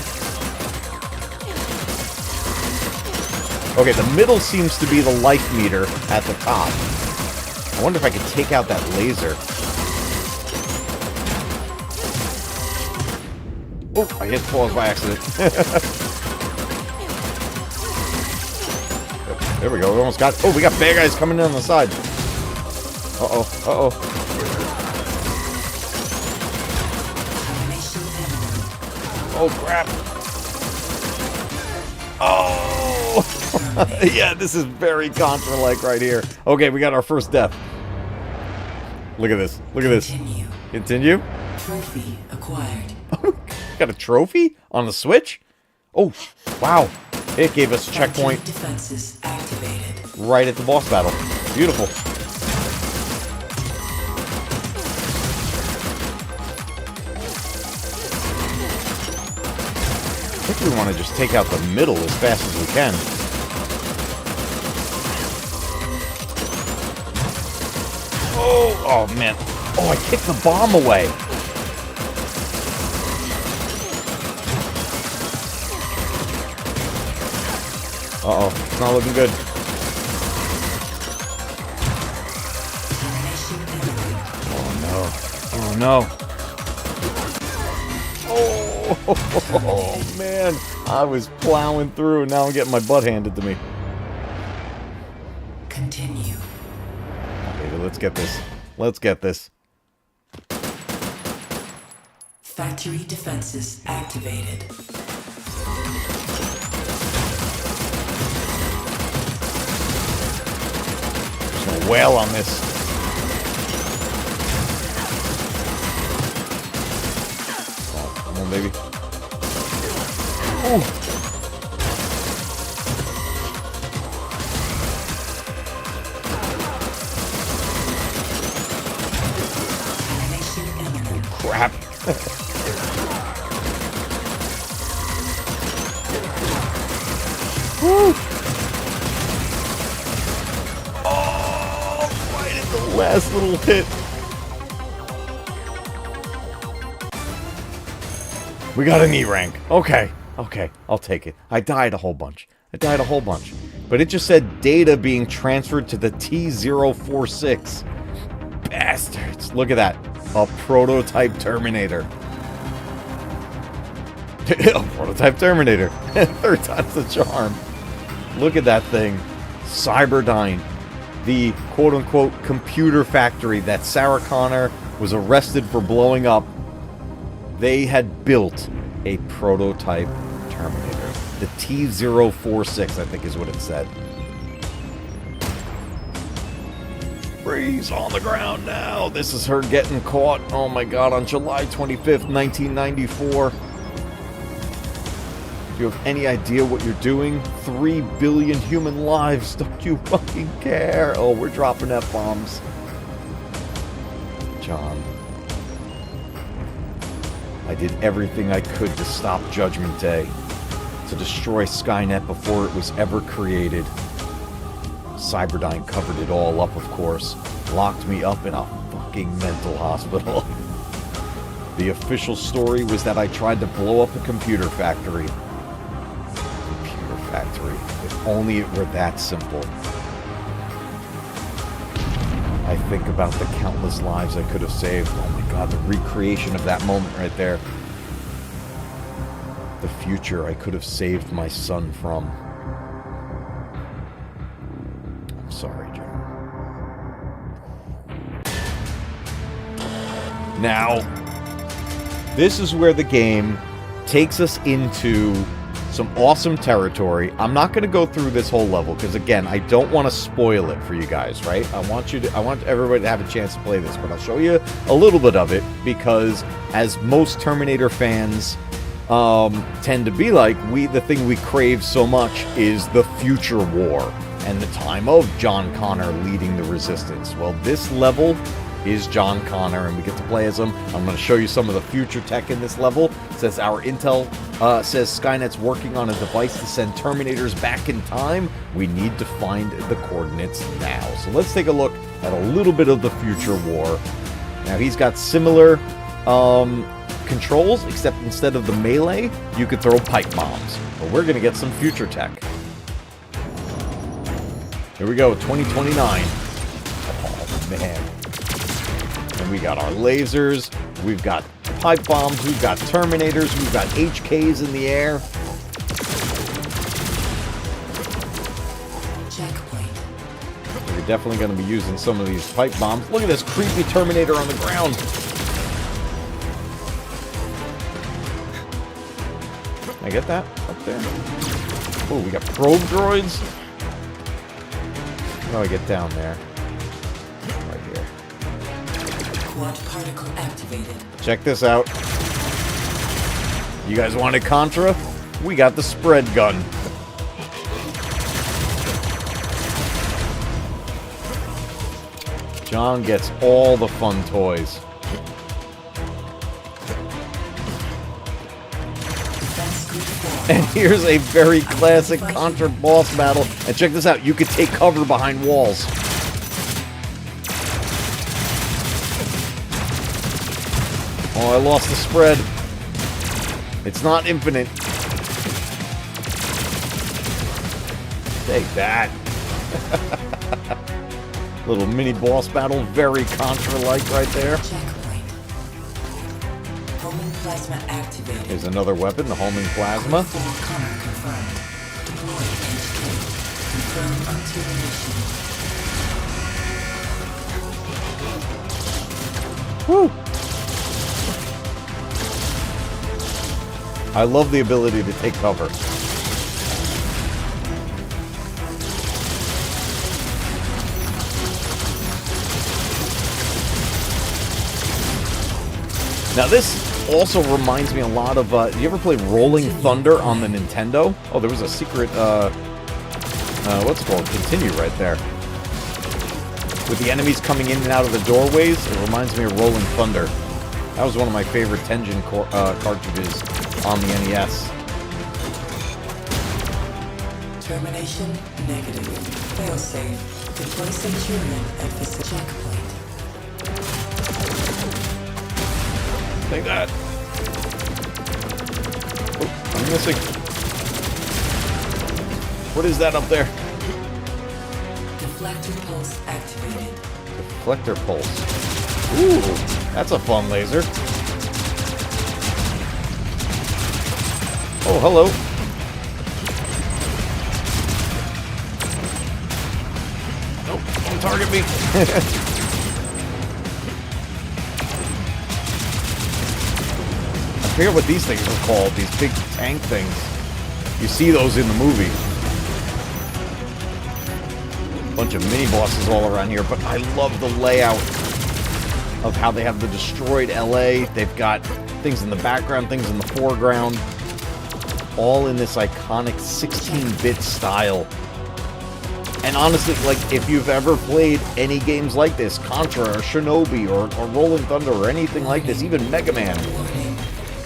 Okay, the middle seems to be the life meter at the top. I wonder if I could take out that laser. Oh, I hit pause by accident. There we go. We almost got... Oh, we got bad guys coming in on the side. Uh-oh. Uh-oh. Oh, crap. Oh! Yeah, this is very Contra-like right here. Okay, we got our first death. Look at this. Look at this. Continue. Trophy acquired. Got a trophy on the Switch? Oh, wow. It gave us a checkpoint Defenses activated. right at the boss battle. Beautiful. I think we want to just take out the middle as fast as we can. Oh, man. Oh, I kicked the bomb away. Uh-oh. It's not looking good. Oh, no. Oh, no. Oh, man. I was plowing through, and now I'm getting my butt handed to me. Continue. Okay, let's get this. Let's get this. Factory defenses activated. There's no whale on this. Oh, come on, baby. Ooh. Crap. Woo. Oh, right at the last little hit. We got an E rank. Okay. Okay, I'll take it. I died a whole bunch. But it just said data being transferred to the T-046. Bastards. Look at that. A prototype Terminator. A prototype Terminator. Third time's the charm. Look at that thing. Cyberdyne. The quote-unquote computer factory that Sarah Connor was arrested for blowing up. They had built a prototype Terminator. The T-046, I think is what it said. Freeze on the ground now. This is her getting caught. Oh my god, on July 25th, 1994. Do you have any idea what you're doing? 3 billion human lives. Don't you fucking care? Oh, we're dropping F-bombs. John. I did everything I could to stop Judgment Day. To destroy Skynet before it was ever created. Cyberdyne covered it all up, of course. Locked me up in a fucking mental hospital. The official story was that I tried to blow up a computer factory. Computer factory. If only it were that simple. I think about the countless lives I could have saved. Oh my god, the recreation of that moment right there. The future I could have saved my son from. I'm sorry, John. Now, this is where the game takes us into some awesome territory. I'm not going to go through this whole level because, again, I don't want to spoil it for you guys, right? I want everybody to have a chance to play this, but I'll show you a little bit of it because, as most Terminator fans tend to be like, the thing we crave so much is the future war and the time of John Connor leading the resistance. Well, this level is John Connor, and we get to play as him. I'm going to show you some of the future tech in this level. It says our intel says Skynet's working on a device to send Terminators back in time. We need to find the coordinates now. So let's take a look at a little bit of the future war. Now, he's got similar controls, except instead of the melee, you could throw pipe bombs. But we're going to get some future tech. Here we go, 2029. Oh, man. And we got our lasers, we've got pipe bombs, we've got Terminators, we've got HKs in the air. Checkpoint. We're definitely going to be using some of these pipe bombs. Look at this creepy Terminator on the ground. Can I get that up there? Oh, we got probe droids. How do I get down there? Right here. Quad particle activated. Check this out. You guys wanted Contra? We got the spread gun. John gets all the fun toys. And here's a very classic Contra boss battle. And check this out. You could take cover behind walls. Oh, I lost the spread. It's not infinite. Take that. Little mini boss battle, very Contra-like right there. Checkpoint. Homing plasma activated. Here's another weapon, the homing plasma. Full Connor confirmed. Deployed HQ. Confirmed on termination. Woo! I love the ability to take cover. Now this also reminds me a lot of, you ever play Rolling Thunder on the Nintendo? Oh, there was a secret, what's it called? Continue right there. With the enemies coming in and out of the doorways, it reminds me of Rolling Thunder. That was one of my favorite Tengen cartridges on the NES. Termination negative. Failsafe. Deploy Centurion at the checkpoint. Take that. Oh, I'm missing. What is that up there? Deflector pulse activated. Deflector pulse. Ooh, that's a fun laser. Oh, hello. Nope, don't target me. I forget what these things are called, these big tank things. You see those in the movie. Bunch of mini bosses all around here, but I love the layout of how they have the destroyed LA. They've got things in the background, things in the foreground, all in this iconic 16-bit style. And honestly, like, if you've ever played any games like this, Contra or Shinobi or Rolling Thunder or anything like this, even Mega Man,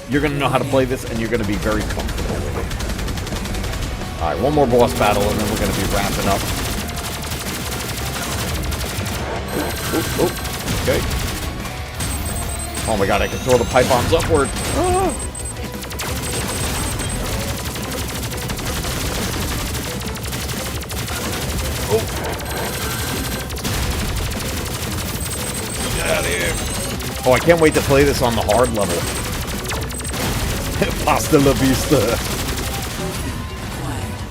you're going to know how to play this and you're going to be very comfortable with it. Alright, one more boss battle and then we're going to be wrapping up. Oh, okay. Oh my god, I can throw the pipe bombs upward. Ah. Oh. Get out of here. Oh, I can't wait to play this on the hard level. Pasta la vista.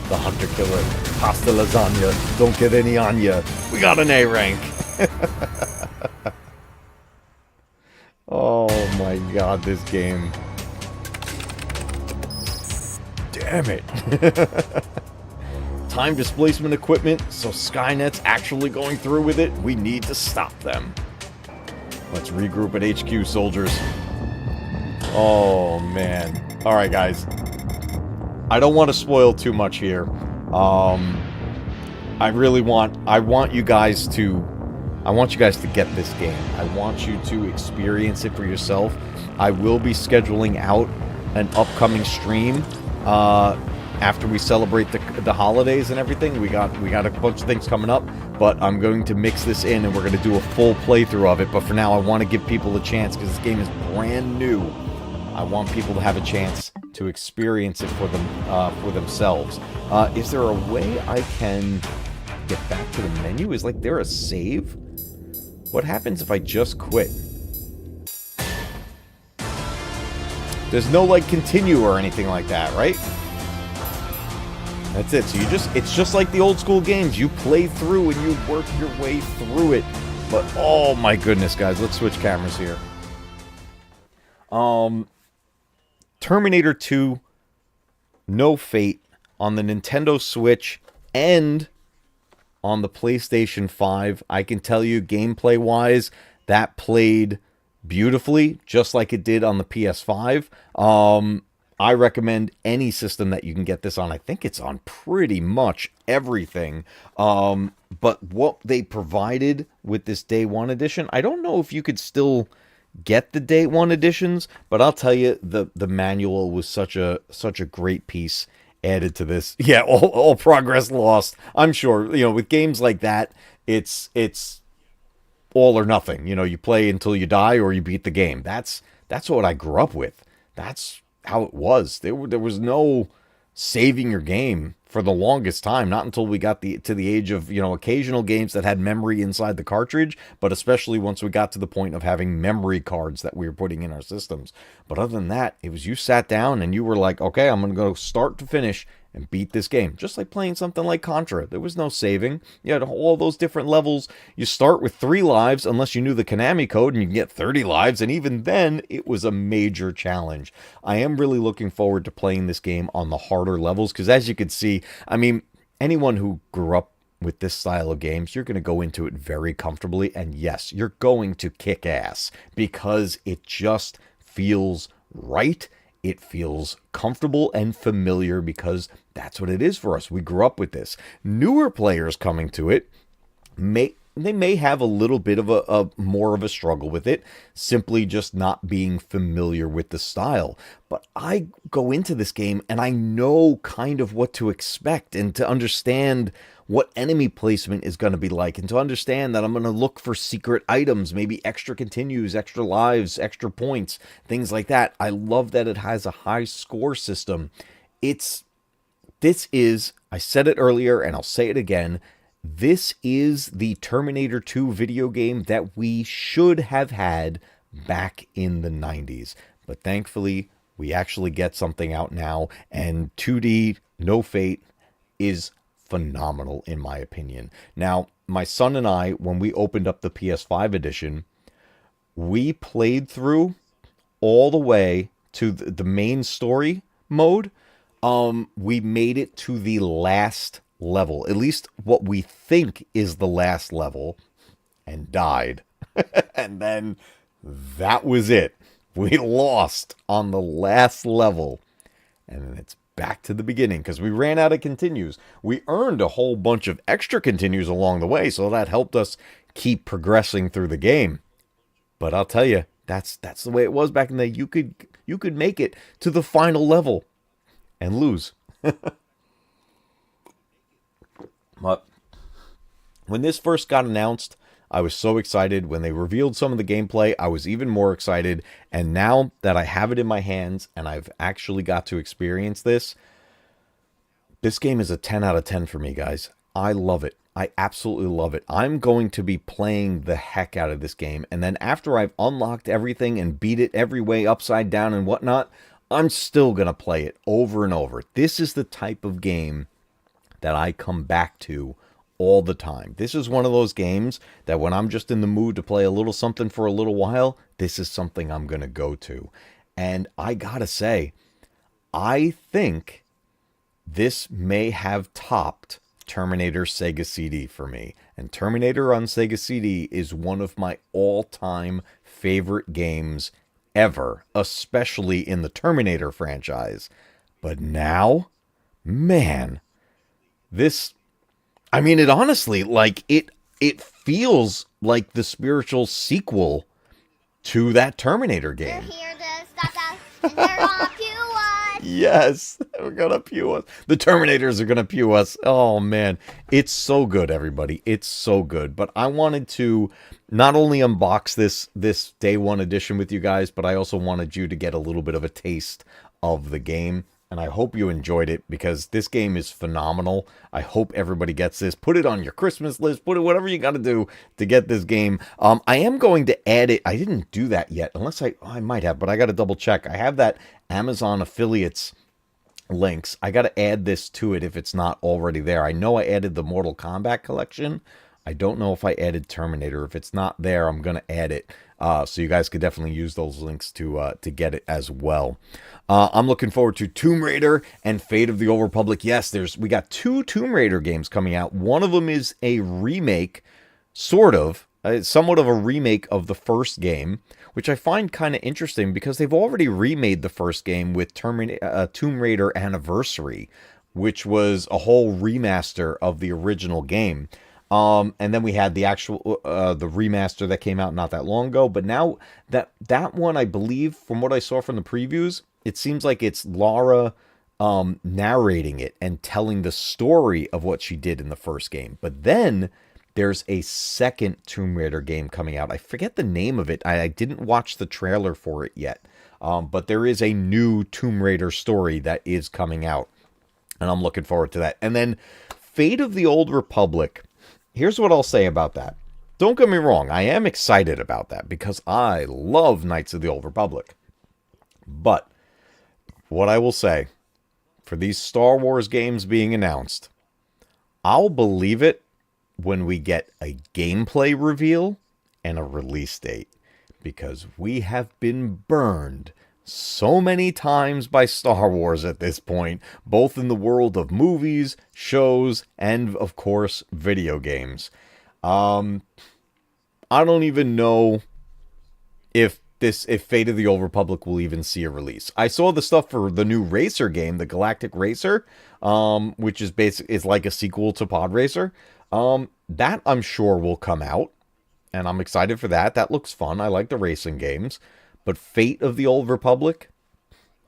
The hunter killer. Pasta lasagna. Don't get any on ya. We got an A rank. Oh my god, this game. Damn it. Time displacement equipment, so Skynet's actually going through with it. We need to stop them. Let's regroup at HQ, soldiers. Oh man. Alright guys. I don't want to spoil too much here. I want you guys to get this game. I want you to experience it for yourself. I will be scheduling out an upcoming stream after we celebrate the holidays and everything. We got a bunch of things coming up, but I'm going to mix this in and we're going to do a full playthrough of it. But for now, I want to give people a chance because this game is brand new. I want people to have a chance to experience it for themselves. Is there a way I can get back to the menu? Is there a save? What happens if I just quit? There's no continue or anything like that, right? That's it. So it's just like the old school games. You play through and you work your way through it. But oh my goodness, guys, let's switch cameras here. Terminator 2, No Fate on the Nintendo Switch and on the PlayStation 5. I can tell you, gameplay-wise, that played beautifully, just like it did on the PS5. I recommend any system that you can get this on. I think it's on pretty much everything. But what they provided with this Day 1 edition, I don't know if you could still get the Day 1 editions, but I'll tell you, the manual was such a great piece added to this. Yeah, all progress lost. I'm sure, with games like that, it's all or nothing. You play until you die or you beat the game. That's that's what I grew up with. That's how it was. There was no saving your game for the longest time, not until we got to the age of, occasional games that had memory inside the cartridge, but especially once we got to the point of having memory cards that we were putting in our systems. But other than that, it was you sat down and you were like, okay, I'm going to go start to finish and beat this game. Just like playing something like Contra. There was no saving. You had all those different levels. You start with 3 lives unless you knew the Konami code and you can get 30 lives. And even then, it was a major challenge. I am really looking forward to playing this game on the harder levels because as you can see, I mean, anyone who grew up with this style of games, you're going to go into it very comfortably. And yes, you're going to kick ass because it just feels right. It feels comfortable and familiar because that's what it is for us. We grew up with this. Newer players coming to it may have a little bit of a more of a struggle with it, simply just not being familiar with the style. But I go into this game and I know kind of what to expect and to understand what enemy placement is going to be like and to understand that I'm going to look for secret items, maybe extra continues, extra lives, extra points, things like that. I love that it has a high score system. This is, I said it earlier and I'll say it again, this is the Terminator 2 video game that we should have had back in the 90s. But thankfully, we actually get something out now, and 2D No Fate is phenomenal in my opinion. Now, my son and I, when we opened up the PS5 edition, we played through all the way to the main story mode. We made it to the last level, at least what we think is the last level, and died. And then that was it. We lost on the last level. And then it's back to the beginning because we ran out of continues. We earned a whole bunch of extra continues along the way, so that helped us keep progressing through the game. But I'll tell you, that's the way it was back in the day. You could make it to the final level and lose. But when this first got announced, I was so excited. When they revealed some of the gameplay, I was even more excited. And now that I have it in my hands and I've actually got to experience this game is a 10 out of 10 for me, guys. I love it. I absolutely love it. I'm going to be playing the heck out of this game. And then after I've unlocked everything and beat it every way upside down and whatnot, I'm still going to play it over and over. This is the type of game that I come back to all the time. This is one of those games that when I'm just in the mood to play a little something for a little while, this is something I'm going to go to. And I gotta say, I think this may have topped Terminator Sega CD for me. And Terminator on Sega CD is one of my all-time favorite games ever, especially in the Terminator franchise. But now, man, it honestly, like, it feels like the spiritual sequel to that Terminator game. They're here to stop us, and they're gonna pew us. Yes, they're gonna pew us. The Terminators are gonna pew us. Oh, man. It's so good, everybody. It's so good. But I wanted to not only unbox this Day 1 edition with you guys, but I also wanted you to get a little bit of a taste of the game. And I hope you enjoyed it because this game is phenomenal. I hope everybody gets this. Put it on your Christmas list. Put it whatever you got to do to get this game. I am going to add it. I didn't do that yet, unless I might have, but I got to double check. I have that Amazon affiliates links. I got to add this to it if it's not already there. I know I added the Mortal Kombat collection. I don't know if I added Terminator. If it's not there, I'm going to add it. So you guys could definitely use those links to get it as well. I'm looking forward to Tomb Raider and Fate of the Old Republic. Yes, we got 2 Tomb Raider games coming out. One of them is a remake, somewhat of a remake of the first game, which I find kind of interesting because they've already remade the first game with Tomb Raider Anniversary, which was a whole remaster of the original game. And then we had the actual the remaster that came out not that long ago. But now that one, I believe, from what I saw from the previews, it seems like it's Lara narrating it and telling the story of what she did in the first game. But then there's a second Tomb Raider game coming out. I forget the name of it. I didn't watch the trailer for it yet. But there is a new Tomb Raider story that is coming out. And I'm looking forward to that. And then Fate of the Old Republic. Here's what I'll say about that. Don't get me wrong. I am excited about that because I love Knights of the Old Republic. But what I will say, for these Star Wars games being announced, I'll believe it when we get a gameplay reveal and a release date. Because we have been burned so many times by Star Wars at this point, both in the world of movies, shows, and of course, video games. I don't even know if Fate of the Old Republic will even see a release. I saw the stuff for the new Racer game, the Galactic Racer, which is like a sequel to Pod Racer. That I'm sure will come out. And I'm excited for that. That looks fun. I like the racing games. But Fate of the Old Republic,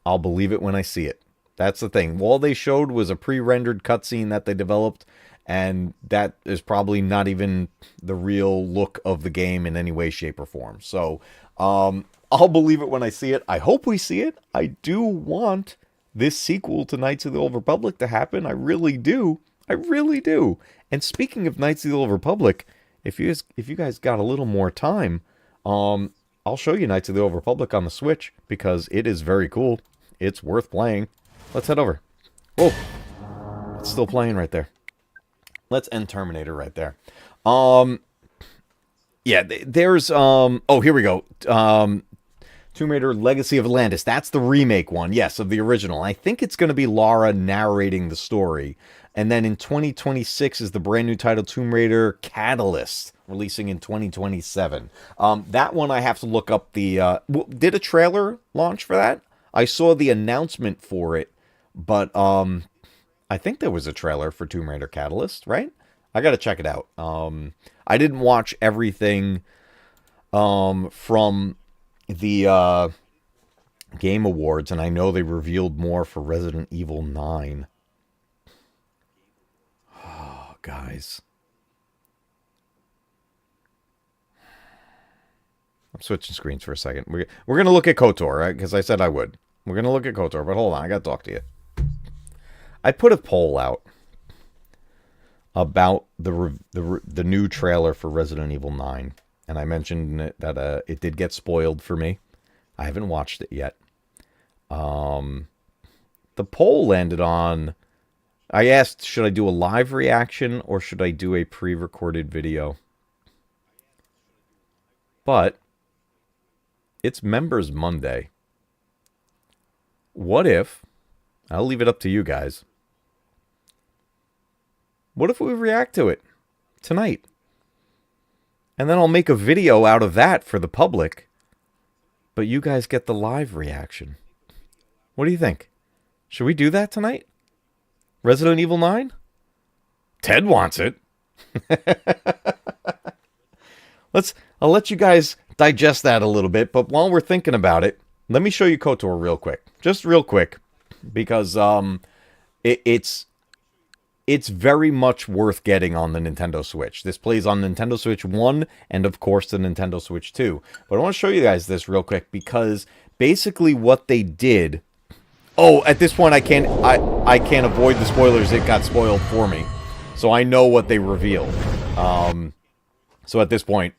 I'll believe it when I see it. That's the thing. All they showed was a pre-rendered cutscene that they developed. And that is probably not even the real look of the game in any way, shape, or form. So, I'll believe it when I see it. I hope we see it. I do want this sequel to Knights of the Old Republic to happen. I really do. I really do. And speaking of Knights of the Old Republic, if you guys got a little more time, I'll show you Knights of the Old Republic on the Switch because it is very cool. It's worth playing. Let's head over. Whoa. It's still playing right there. Let's end Terminator right there. Yeah, there's oh, here we go. Tomb Raider Legacy of Atlantis. That's the remake one. Yes, of the original. I think it's going to be Lara narrating the story. And then in 2026 is the brand new title Tomb Raider Catalyst, releasing in 2027. That one I have to look up the... did a trailer launch for that? I saw the announcement for it, but I think there was a trailer for Tomb Raider Catalyst, right? I got to check it out. I didn't watch everything from the Game Awards, and I know they revealed more for Resident Evil 9. Guys, I'm switching screens for a second. We're going to look at KOTOR, right? Because I said I would. We're going to look at KOTOR, but hold on. I got to talk to you. I put a poll out about the new trailer for Resident Evil 9. And I mentioned that it did get spoiled for me. I haven't watched it yet. The poll landed on... I asked, should I do a live reaction or should I do a pre-recorded video? But it's Members Monday. What if, I'll leave it up to you guys, what if we react to it tonight? And then I'll make a video out of that for the public, but you guys get the live reaction. What do you think? Should we do that tonight? Resident Evil 9? Ted wants it. I'll let you guys digest that a little bit, but while we're thinking about it, let me show you KOTOR real quick. Just real quick, because it's very much worth getting on the Nintendo Switch. This plays on Nintendo Switch 1 and, of course, the Nintendo Switch 2. But I want to show you guys this real quick because basically what they did... Oh, at this point I can't avoid the spoilers. It got spoiled for me. So I know what they revealed. So at this point,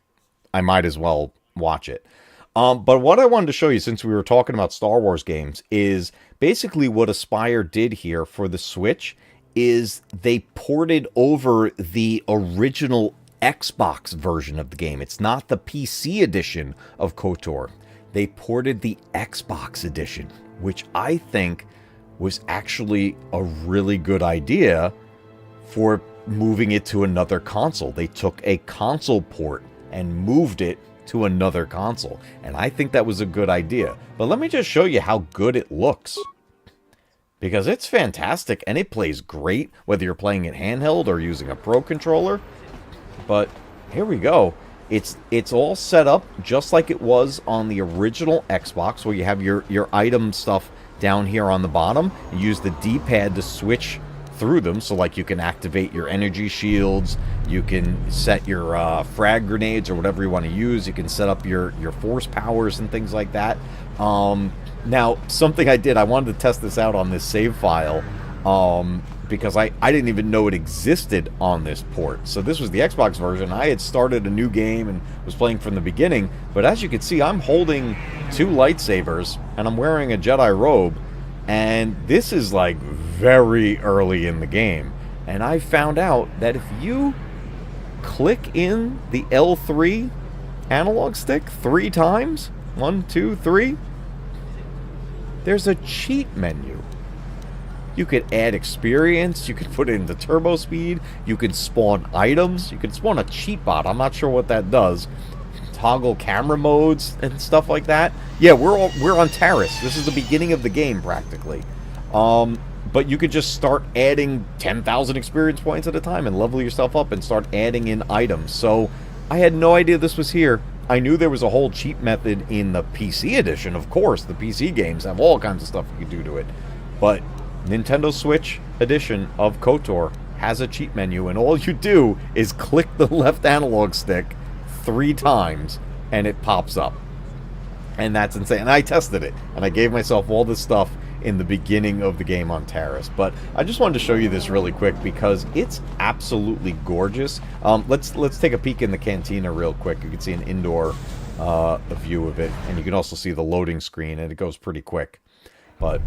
I might as well watch it. But what I wanted to show you, since we were talking about Star Wars games, is basically what Aspyr did here for the Switch is they ported over the original Xbox version of the game. It's not the PC edition of KOTOR. They ported the Xbox edition, which I think was actually a really good idea for moving it to another console. They took a console port and moved it to another console, and I think that was a good idea. But let me just show you how good it looks, because it's fantastic and it plays great whether you're playing it handheld or using a Pro controller. But here we go. It's all set up just like it was on the original Xbox, where you have your item stuff down here on the bottom. You use the D-pad to switch through them. So like you can activate your energy shields, you can set your frag grenades or whatever you want to use, you can set up your force powers and things like that. Now, something I did, I wanted to test this out on this save file, because I didn't even know it existed on this port. So this was the Xbox version. I had started a new game and was playing from the beginning, but as you can see, I'm holding 2 lightsabers, and I'm wearing a Jedi robe, and this is like very early in the game. And I found out that if you click in the L3 analog stick 3 times, 1, 2, 3, there's a cheat menu. You could add experience, you could put it into turbo speed, you could spawn items, you could spawn a cheat bot, I'm not sure what that does. Toggle camera modes and stuff like that. Yeah, we're on Taris. This is the beginning of the game, practically. But you could just start adding 10,000 experience points at a time and level yourself up and start adding in items. So, I had no idea this was here. I knew there was a whole cheat method in the PC edition, of course. The PC games have all kinds of stuff you can do to it. But Nintendo Switch edition of KOTOR has a cheat menu, and all you do is click the left analog stick 3 times, and it pops up. And that's insane. And I tested it, and I gave myself all this stuff in the beginning of the game on Taris. But I just wanted to show you this really quick because it's absolutely gorgeous. Let's take a peek in the cantina real quick. You can see an indoor view of it, and you can also see the loading screen, and it goes pretty quick. But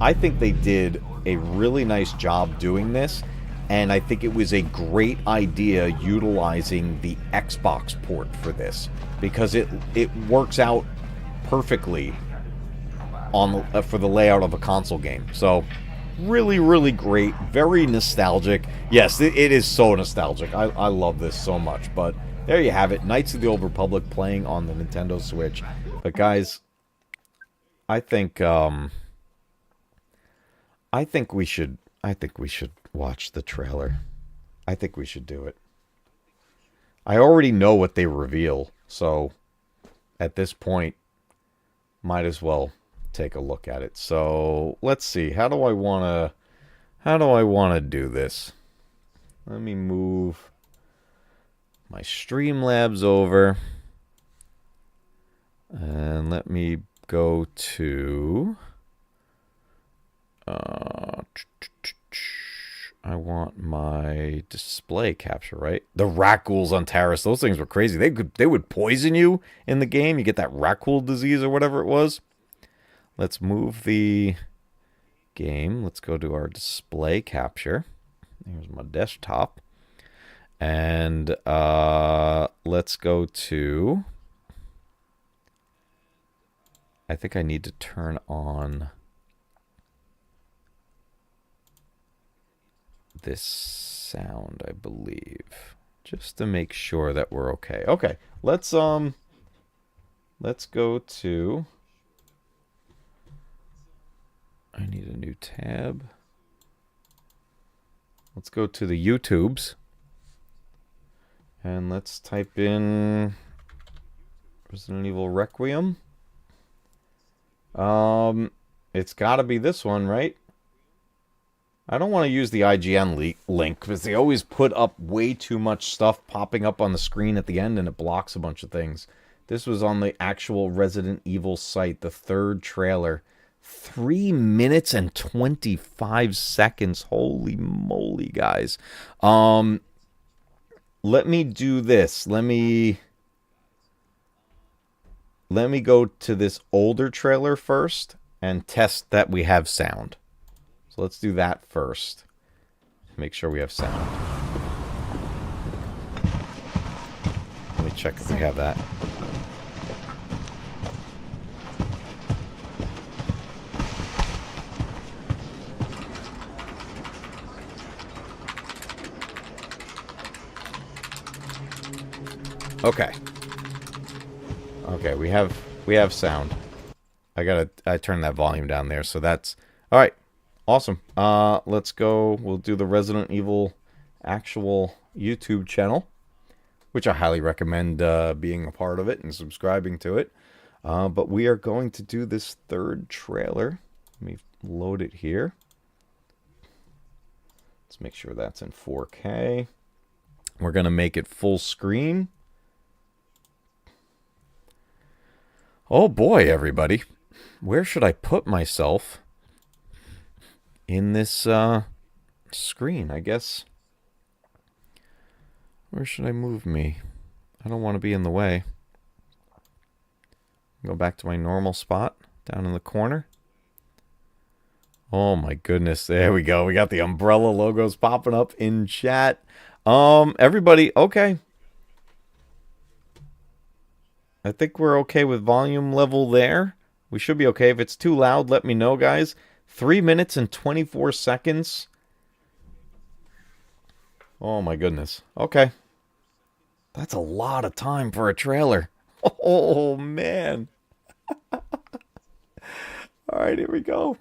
I think they did a really nice job doing this, and I think it was a great idea utilizing the Xbox port for this, because it works out perfectly on for the layout of a console game. So really, really great, very nostalgic. Yes, it is so nostalgic. I love this so much. But there you have it, Knights of the Old Republic playing on the Nintendo Switch. But guys, I think we should watch the trailer. I think we should do it. I already know what they reveal, so at this point, might as well take a look at it. So let's see. How do I wanna do this? Let me move my Streamlabs over, and let me go to. I want my display capture, right? The Rakghouls on Taris, those things were crazy. They would poison you in the game. You get that Rackghoul disease or whatever it was. Let's move the game. Let's go to our display capture. Here's my desktop. And let's go to... I think I need to turn on this sound, I believe, just to make sure that we're okay. Okay, let's go to... I need a new tab. Let's go to the YouTubes. And let's type in Resident Evil Requiem. It's got to be this one, right? I don't want to use the IGN link because they always put up way too much stuff popping up on the screen at the end and it blocks a bunch of things. This was on the actual Resident Evil site, the 3rd trailer. 3 minutes and 25 seconds. Holy moly, guys. Let me do this. Let me go to this older trailer first and test that we have sound. So let's do that first. Make sure we have sound. Let me check if we have that. Okay. Okay, we have sound. I turned that volume down there, so that's all right. Awesome. Let's go. We'll do the Resident Evil actual YouTube channel, which I highly recommend being a part of it and subscribing to it. But we are going to do this 3rd trailer. Let me load it here. Let's make sure that's in 4K. We're going to make it full screen. Oh boy, everybody. Where should I put myself in this screen? I guess. Where should I move me? I don't want to be in the way. Go back to my normal spot down in the corner. Oh my goodness. There we go. We got the umbrella logos popping up in chat. Everybody, okay. I think we're okay with volume level there. We should be okay. If it's too loud, let me know, guys. 3 minutes and 24 seconds. Oh my goodness. Okay. That's a lot of time for a trailer. Oh man. All right, here we go.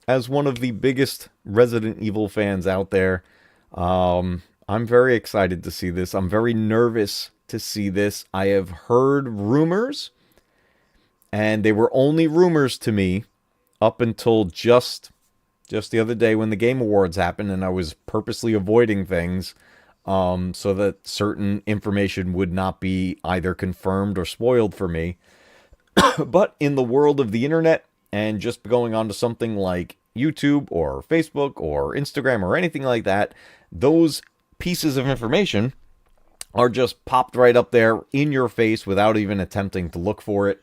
As one of the biggest Resident Evil fans out there, I'm very excited to see this. I'm very nervous to see this. I have heard rumors, and they were only rumors to me up until just the other day when the Game Awards happened, and I was purposely avoiding things so that certain information would not be either confirmed or spoiled for me. But in the world of the internet, and just going on to something like YouTube or Facebook or Instagram or anything like that, those pieces of information are just popped right up there in your face without even attempting to look for it.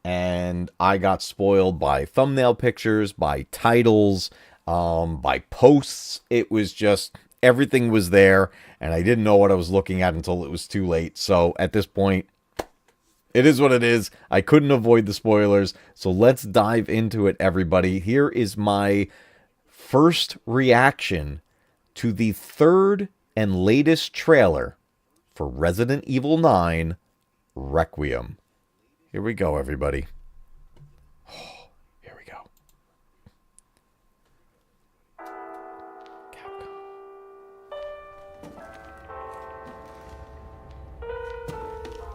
And I got spoiled by thumbnail pictures, by titles, by posts. It was just, everything was there, and I didn't know what I was looking at until it was too late. So at this point, it is what it is. I couldn't avoid the spoilers. So let's dive into it, everybody. Here is my first reaction to the third and latest trailer for Resident Evil 9 Requiem. Here we go, everybody. Oh, here we go.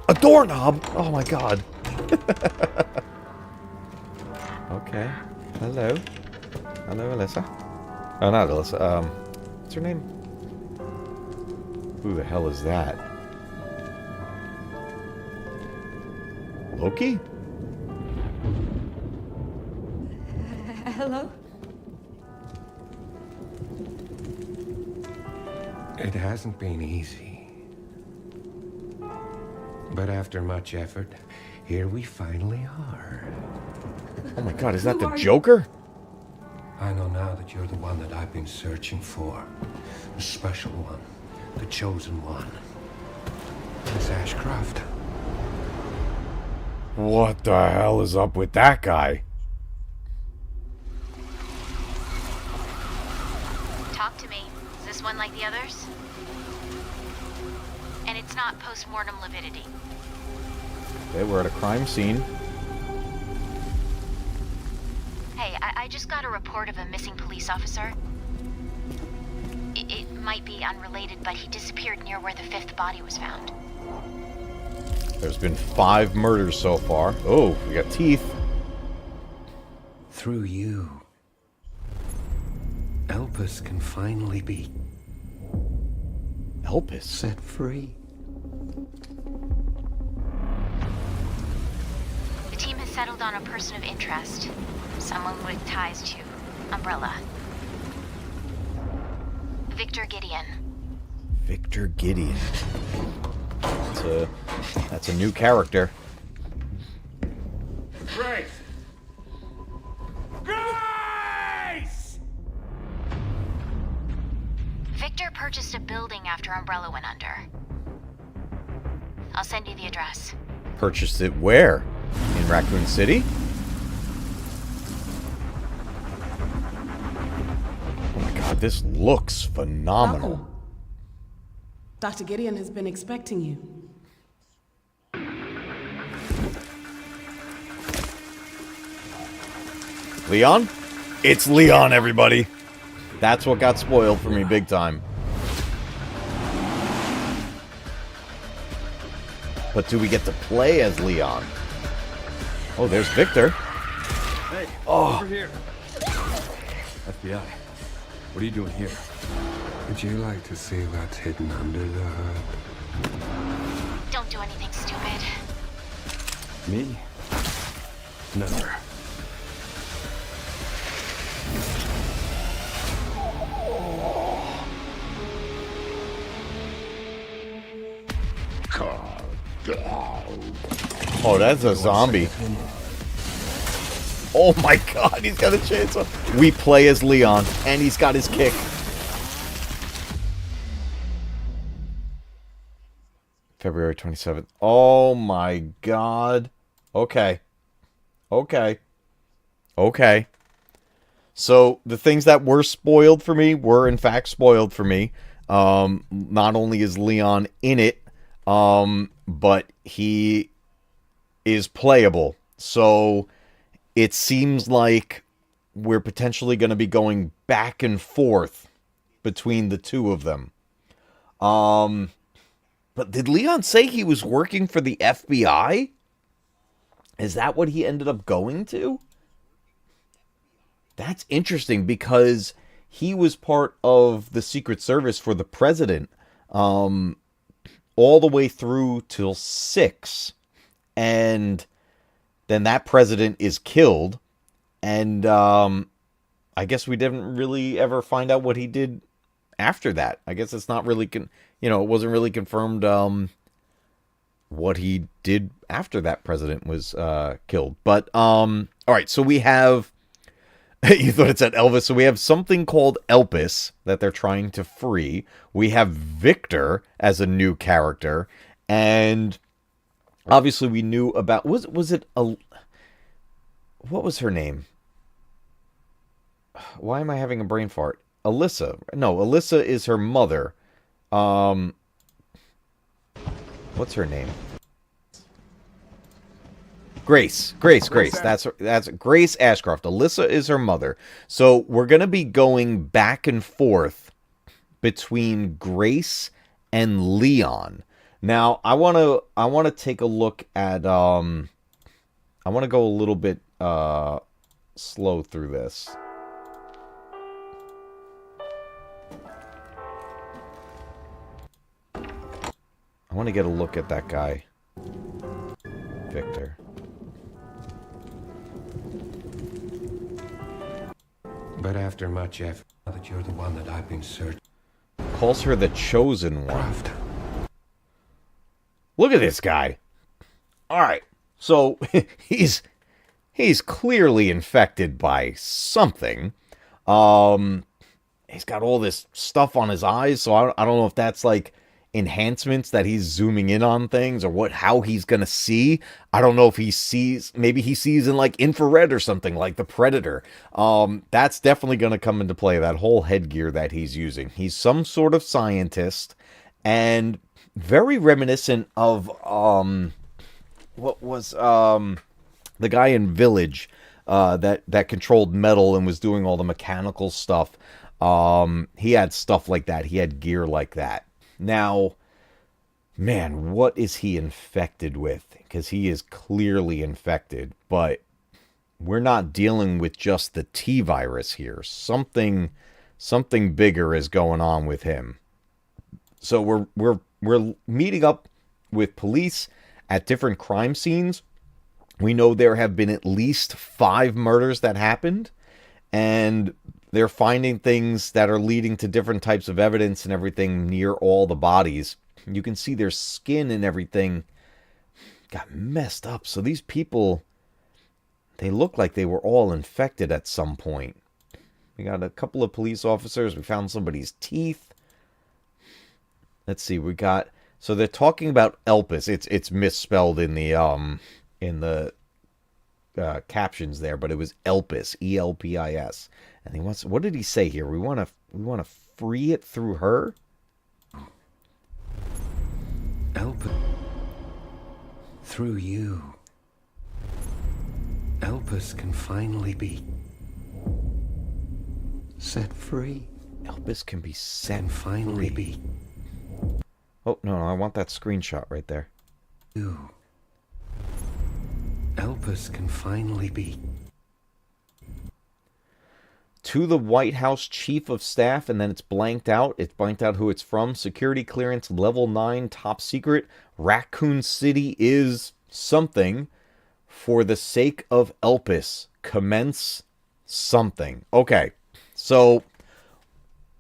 A doorknob? Oh my god. Okay. Hello. Hello, Alyssa. Oh, not Alyssa. What's her name? Who the hell is that? Loki? Hello? It hasn't been easy. But after much effort, here we finally are. Oh my god, is that the Joker? I know now that you're the one that I've been searching for. The special one. The chosen one. Miss Ashcroft. What the hell is up with that guy? Talk to me. Is this one like the others? And it's not post-mortem lividity. Okay, we're at a crime scene. Hey, I just got a report of a missing police officer. It might be unrelated, but he disappeared near where the 5th body was found. There's been 5 murders so far. Oh, we got teeth. Through you, Elpis can finally be Elpis? set free. The team has settled on a person of interest. Someone with ties to Umbrella. Victor Gideon. Victor Gideon. That's a new character. Grace! Grace! Victor purchased a building after Umbrella went under. I'll send you the address. Purchased it where? In Raccoon City? Oh my god, this looks phenomenal. Welcome. Dr. Gideon has been expecting you. Leon? It's Leon, everybody. That's what got spoiled for me big time. But do we get to play as Leon? Oh, there's Victor. Hey, over here. FBI, what are you doing here? Would you like to see what's hidden under the hood? Don't do anything stupid. Me? Never. Oh, that's a zombie. Oh my god, he's got a chainsaw. We play as Leon, and he's got his kick. February 27th. Oh my god. Okay. Okay. Okay. So, the things that were spoiled for me were in fact spoiled for me. Not only is Leon in it, but he is playable. So, it seems like we're potentially going to be going back and forth between the two of them. But did Leon say he was working for the FBI? Is that what he ended up going to? That's interesting because he was part of the Secret Service for the president all the way through till 6. And then that president is killed. And I guess we didn't really ever find out what he did after that. I guess it's not really, it wasn't really confirmed what he did after that president was killed. But, all right, so we have, you thought it said Elvis, so we have something called Elpis that they're trying to free. We have Victor as a new character, and obviously we knew about, what was her name? Why am I having a brain fart? Alyssa. No, Alyssa is her mother. What's her name? Grace. Grace. That's Grace Ashcroft. Alyssa is her mother. So we're going to be going back and forth between Grace and Leon. Now, I want to take a look at I want to go a little bit slow through this. I want to get a look at that guy, Victor. But after much effort, now that you're the one that I've been searching. Calls her the chosen one. Craft. Look at this guy. All right, so he's clearly infected by something. He's got all this stuff on his eyes, so I don't know if that's like enhancements that he's zooming in on things or how he's gonna see. I don't know if maybe he sees in like infrared or something like the Predator. That's definitely gonna come into play, that whole headgear that he's using. He's some sort of scientist and very reminiscent of what was the guy in Village that controlled metal and was doing all the mechanical stuff. He had stuff like that. He had gear like that. Now, man, what is he infected with? Because he is clearly infected, but we're not dealing with just the T-virus here. Something bigger is going on with him. So we're meeting up with police at different crime scenes. We know there have been at least 5 murders that happened, and they're finding things that are leading to different types of evidence and everything near all the bodies. You can see their skin and everything got messed up. So these people, they look like they were all infected at some point. We got a couple of police officers. We found somebody's teeth. Let's see. So they're talking about Elpis. It's misspelled in the captions there, but it was Elpis, Elpis. And he wants. What did he say here? We want to free it through her. Elpis. Through you. Elpis can finally be set free. Elpis can be set And finally free. be. Oh no! I want that screenshot right there. You. Elpis can finally be To the White House Chief of Staff, and then it's blanked out. It's blanked out who it's from. Security clearance, level 9, top secret. Raccoon City is something. For the sake of Elpis, commence something. Okay, so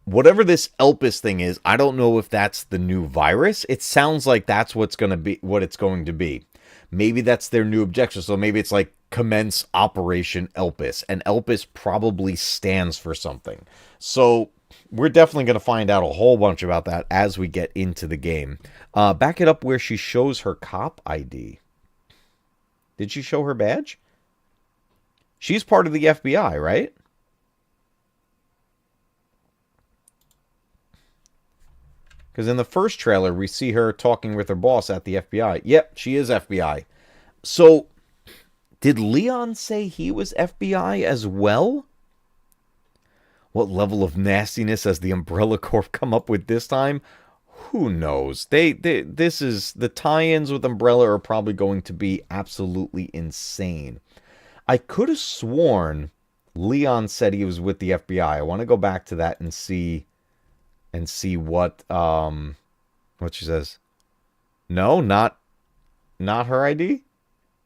whatever this Elpis thing is, I don't know if that's the new virus. It sounds like that's what it's going to be. Maybe that's their new objective. So maybe it's like commence Operation Elpis, and Elpis probably stands for something. So we're definitely going to find out a whole bunch about that as we get into the game. Back it up where she shows her cop ID. Did she show her badge? She's part of the FBI, right? Because in the first trailer, we see her talking with her boss at the FBI. Yep, she is FBI. So, did Leon say he was FBI as well? What level of nastiness has the Umbrella Corp come up with this time? Who knows? This is the tie-ins with Umbrella are probably going to be absolutely insane. I could have sworn Leon said he was with the FBI. I want to go back to that and see what she says. No, not her ID.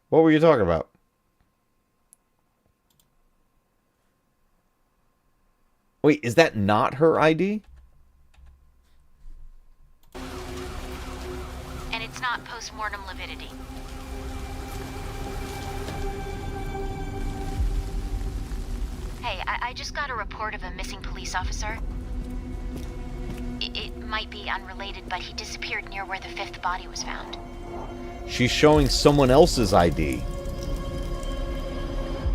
What were you talking about? Wait, is that not her ID? Not post-mortem lividity. Hey, I just got a report of a missing police officer. It might be unrelated, but he disappeared near where the 5th body was found. She's showing someone else's ID.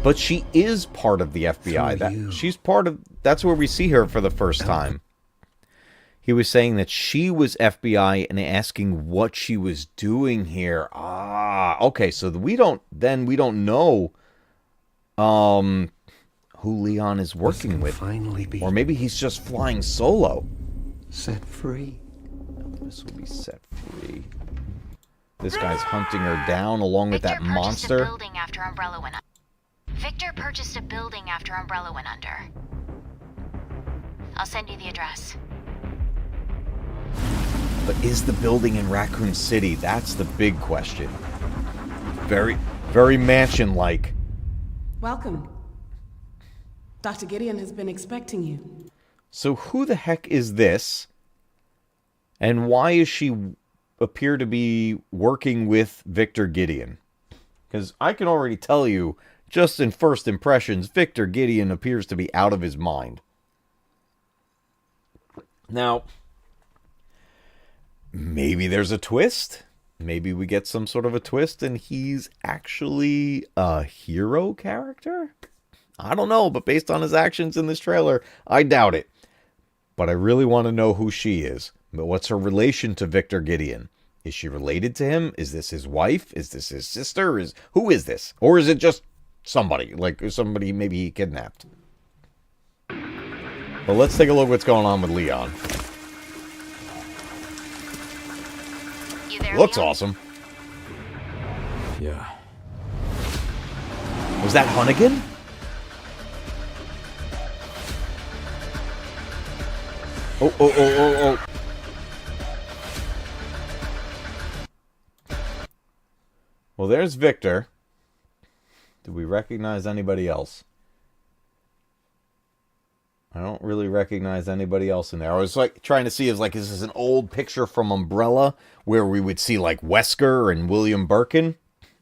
But she is part of the FBI. She's part of... That's where we see her for the first time. He was saying that she was FBI and asking what she was doing here. Okay, so we don't know who Leon is working with. Or maybe he's just flying solo. Set free. This will be set free. This guy's hunting her down along with that monster. Victor purchased a building after Umbrella went under. I'll send you the address. But is the building in Raccoon City? That's the big question. Very, very mansion-like. Welcome. Dr. Gideon has been expecting you. So who the heck is this? And why does she appear to be working with Victor Gideon? Because I can already tell you, just in first impressions, Victor Gideon appears to be out of his mind. Now... maybe there's a twist. Maybe we get some sort of a twist and he's actually a hero character? I don't know, but based on his actions in this trailer, I doubt it. But I really want to know who she is. But what's her relation to Victor Gideon? Is she related to him? Is this his wife? Is this his sister? Who is this? Or is it just somebody? Like somebody maybe he kidnapped? Well, let's take a look at what's going on with Leon. Looks awesome. Yeah. Was that Hunnigan? Oh. Well, there's Victor. Do we recognize anybody else? I don't really recognize anybody else in there. I was like trying to see is this an old picture from Umbrella where we would see like Wesker and William Birkin.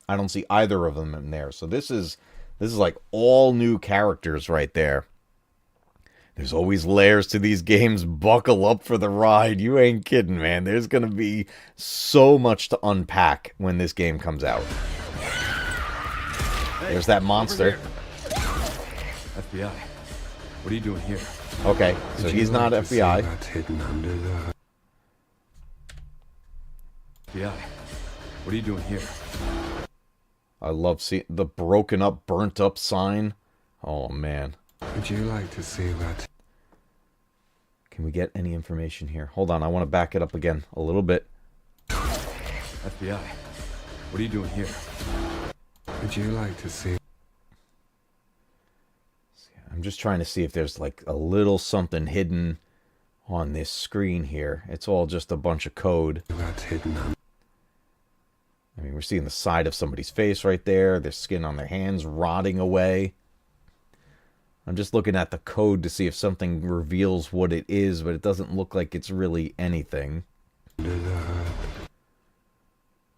I don't see either of them in there. So this is like all new characters right there. There's always layers to these games. Buckle up for the ride. You ain't kidding, man. There's going to be so much to unpack when this game comes out. Hey, there's that monster. FBI. What are you doing here? Okay, so he's not FBI. That's hidden under the... FBI. What are you doing here? I love seeing the broken up, burnt up sign. Oh, man. Would you like to see that? Can we get any information here? Hold on, I want to back it up again a little bit. FBI. What are you doing here? Would you like to see... I'm just trying to see if there's like a little something hidden on this screen here. It's all just a bunch of code. That's hidden. I mean, we're seeing the side of somebody's face right there. Their skin on their hands rotting away. I'm just looking at the code to see if something reveals what it is, but it doesn't look like it's really anything.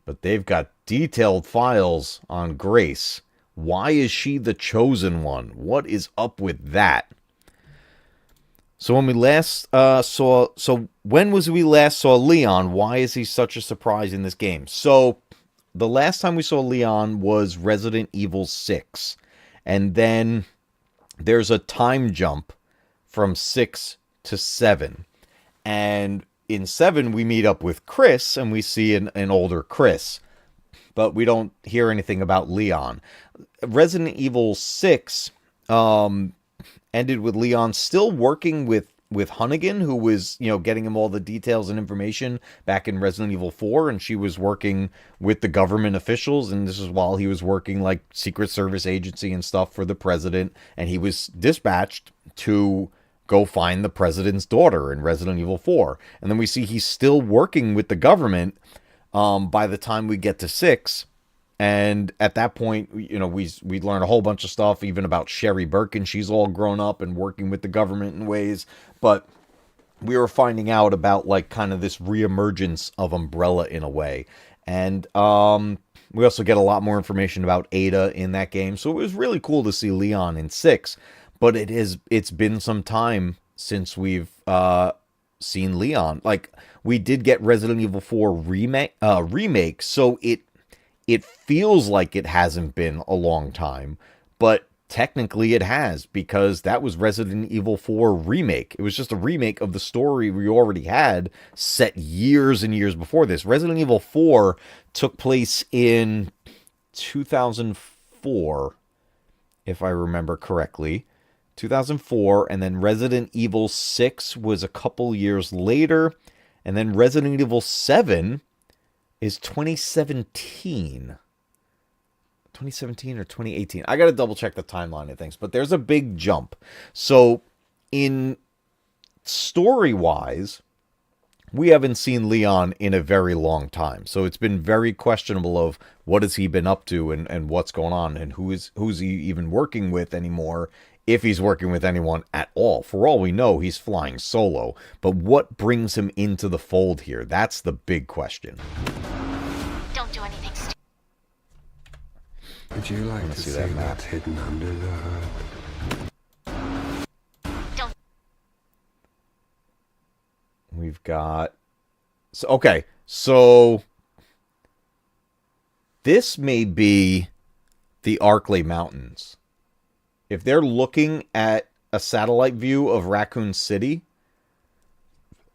But they've got detailed files on Grace. Why is she the chosen one? What is up with that? So when we last when was we last saw Leon? Why is he such a surprise in this game? So the last time we saw Leon was Resident Evil 6. And then there's a time jump from 6 to 7. And in 7 we meet up with Chris and we see an older Chris. But we don't hear anything about Leon. Resident Evil 6 ended with Leon still working with Hunnigan, who was, getting him all the details and information back in Resident Evil 4, and she was working with the government officials, and this is while he was working like Secret Service agency and stuff for the president, and he was dispatched to go find the president's daughter in Resident Evil 4. And then we see he's still working with the government by the time we get to 6. And at that point, we learn a whole bunch of stuff, even about Sherry Birkin. She's all grown up and working with the government in ways. But we were finding out about, like, kind of this reemergence of Umbrella in a way. And we also get a lot more information about Ada in that game. So it was really cool to see Leon in 6. But it's been some time since we've seen Leon. Like, we did get Resident Evil 4 remake, so it feels like it hasn't been a long time, but technically it has, because that was Resident Evil 4 remake. It was just a remake of the story we already had set years and years before this. Resident Evil 4 took place in 2004, if I remember correctly. 2004, and then Resident Evil 6 was a couple years later, and then Resident Evil 7 is 2017. 2017 or 2018. I got to double check the timeline of things, but there's a big jump. So in story-wise, we haven't seen Leon in a very long time. So it's been very questionable of what has he been up to and what's going on and who's he even working with anymore, if he's working with anyone at all. For all we know, he's flying solo. But what brings him into the fold here? That's the big question. Don't do anything stupid. Would you like to see that map hidden under the hood? Don't. We've got... So this may be the Arklay Mountains. If they're looking at a satellite view of Raccoon City,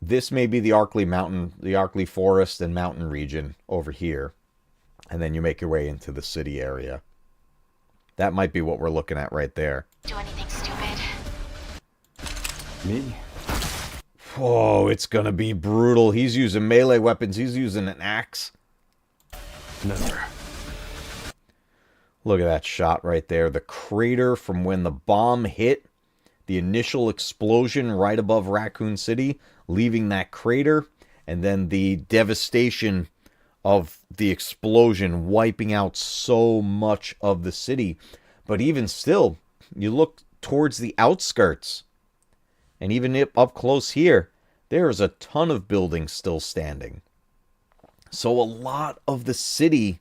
this may be the Arklay Mountain, the Arklay Forest and mountain region over here. And then you make your way into the city area. That might be what we're looking at right there. Do anything stupid. Me? Whoa, it's going to be brutal. He's using melee weapons. He's using an axe. Never. Look at that shot right there. The crater from when the bomb hit. The initial explosion right above Raccoon City, leaving that crater. And then the devastation of the explosion wiping out so much of the city. But even still, you look towards the outskirts. And even up close here, there is a ton of buildings still standing. So a lot of the city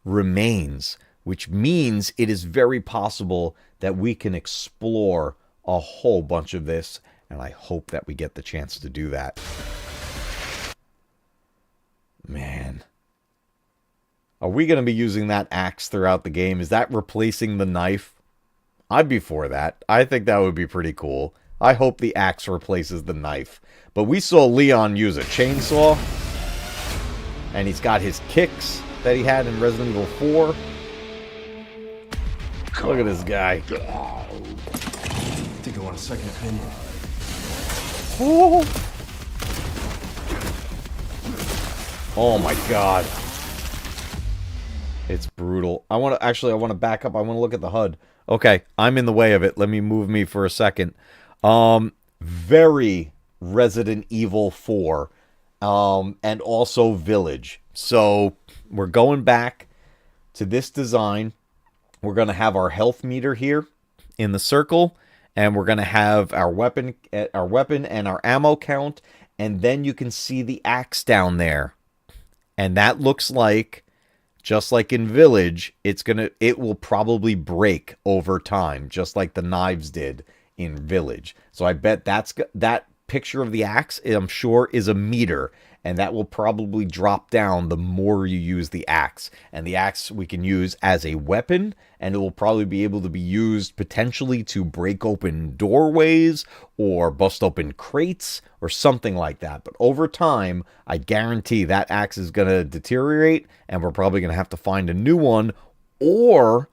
remains, which means it is very possible that we can explore a whole bunch of this, and I hope that we get the chance to do that. Man. Are we going to be using that axe throughout the game? Is that replacing the knife? I'd be for that. I think that would be pretty cool. I hope the axe replaces the knife. But we saw Leon use a chainsaw, and he's got his kicks that he had in Resident Evil 4. Look at this guy. I think I want a second opinion. Oh my god. It's brutal. I want to back up. I want to look at the HUD. Okay, I'm in the way of it. Let me move me for a second. Very Resident Evil 4, and also Village. So we're going back to this design. We're going to have our health meter here in the circle, and we're going to have our weapon and our ammo count, and then you can see the axe down there. And that looks like, just like in Village, it will probably break over time, just like the knives did in Village. So I bet that picture of the axe, I'm sure, is a meter, and that will probably drop down the more you use the axe. And the axe we can use as a weapon, and it will probably be able to be used potentially to break open doorways or bust open crates or something like that. But over time, I guarantee that axe is going to deteriorate, and we're probably going to have to find a new one or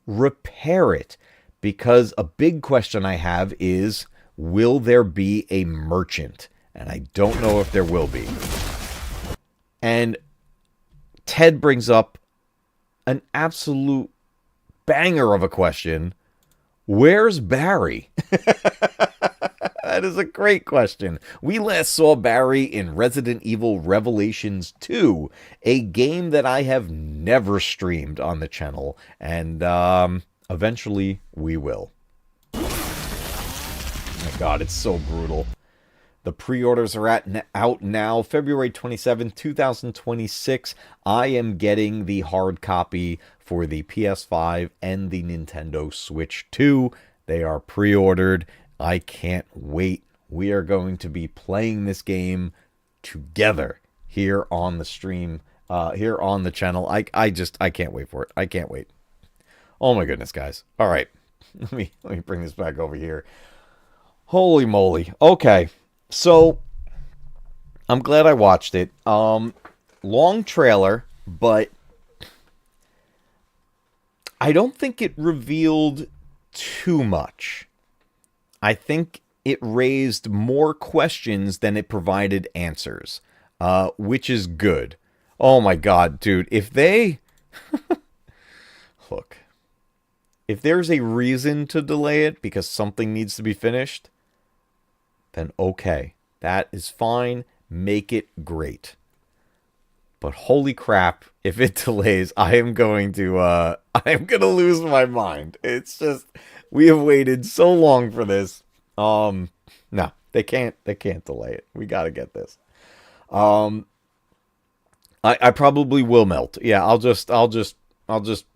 repair it. Because a big question I have is, will there be a merchant? And I don't know if there will be. And Ted brings up an absolute banger of a question. Where's Barry? That is a great question. We last saw Barry in Resident Evil Revelations 2, a game that I have never streamed on the channel. And eventually we will. Oh my God, it's so brutal. The pre-orders are out now, February 27, 2026. I am getting the hard copy for the PS5 and the Nintendo Switch 2. They are pre-ordered. I can't wait. We are going to be playing this game together here on the stream, here on the channel. I can't wait for it. I can't wait. Oh my goodness, guys. All right. Let me bring this back over here. Holy moly. Okay. So, I'm glad I watched it. Long trailer, but I don't think it revealed too much. I think it raised more questions than it provided answers, which is good. Oh my God, dude. If they... Look. If there's a reason to delay it because something needs to be finished, then okay, that is fine. Make it great. But holy crap, if it delays, I am going to lose my mind. It's just, we have waited so long for this. No, they can't delay it. We got to get this. I probably will melt. Yeah, I'll just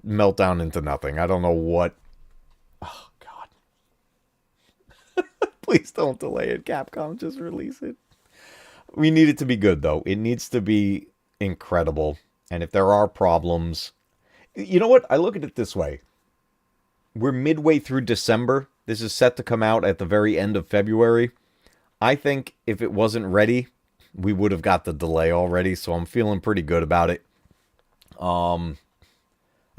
melt down into nothing. I don't know what. Oh God. Please don't delay it, Capcom. Just release it. We need it to be good, though. It needs to be incredible. And if there are problems... You know what? I look at it this way. We're midway through December. This is set to come out at the very end of February. I think if it wasn't ready, we would have got the delay already. So I'm feeling pretty good about it. I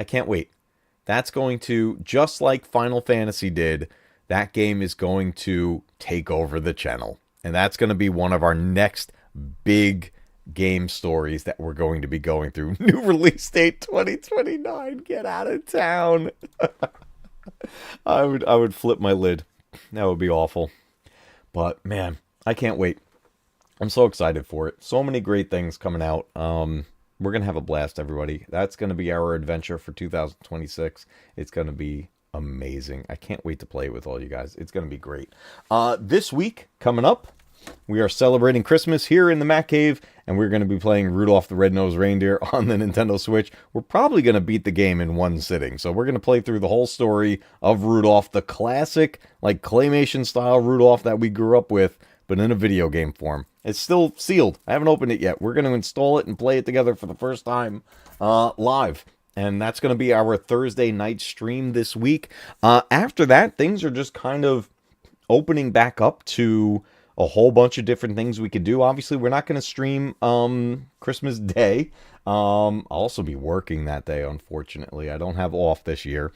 can't wait. That's going to, just like Final Fantasy did... That game is going to take over the channel. And that's going to be one of our next big game stories that we're going to be going through. New release date 2029. Get out of town. I would flip my lid. That would be awful. But man, I can't wait. I'm so excited for it. So many great things coming out. We're going to have a blast, everybody. That's going to be our adventure for 2026. It's going to be amazing. I can't wait to play it with all you guys. It's going to be great. This week, coming up, we are celebrating Christmas here in the Matcave, and we're going to be playing Rudolph the Red-Nosed Reindeer on the Nintendo Switch. We're probably going to beat the game in one sitting. So we're going to play through the whole story of Rudolph, the classic, like, claymation-style Rudolph that we grew up with, but in a video game form. It's still sealed. I haven't opened it yet. We're going to install it and play it together for the first time live. And that's going to be our Thursday night stream this week. After that, things are just kind of opening back up to a whole bunch of different things we could do. Obviously, we're not going to stream Christmas Day. I'll also be working that day, unfortunately. I don't have off this year,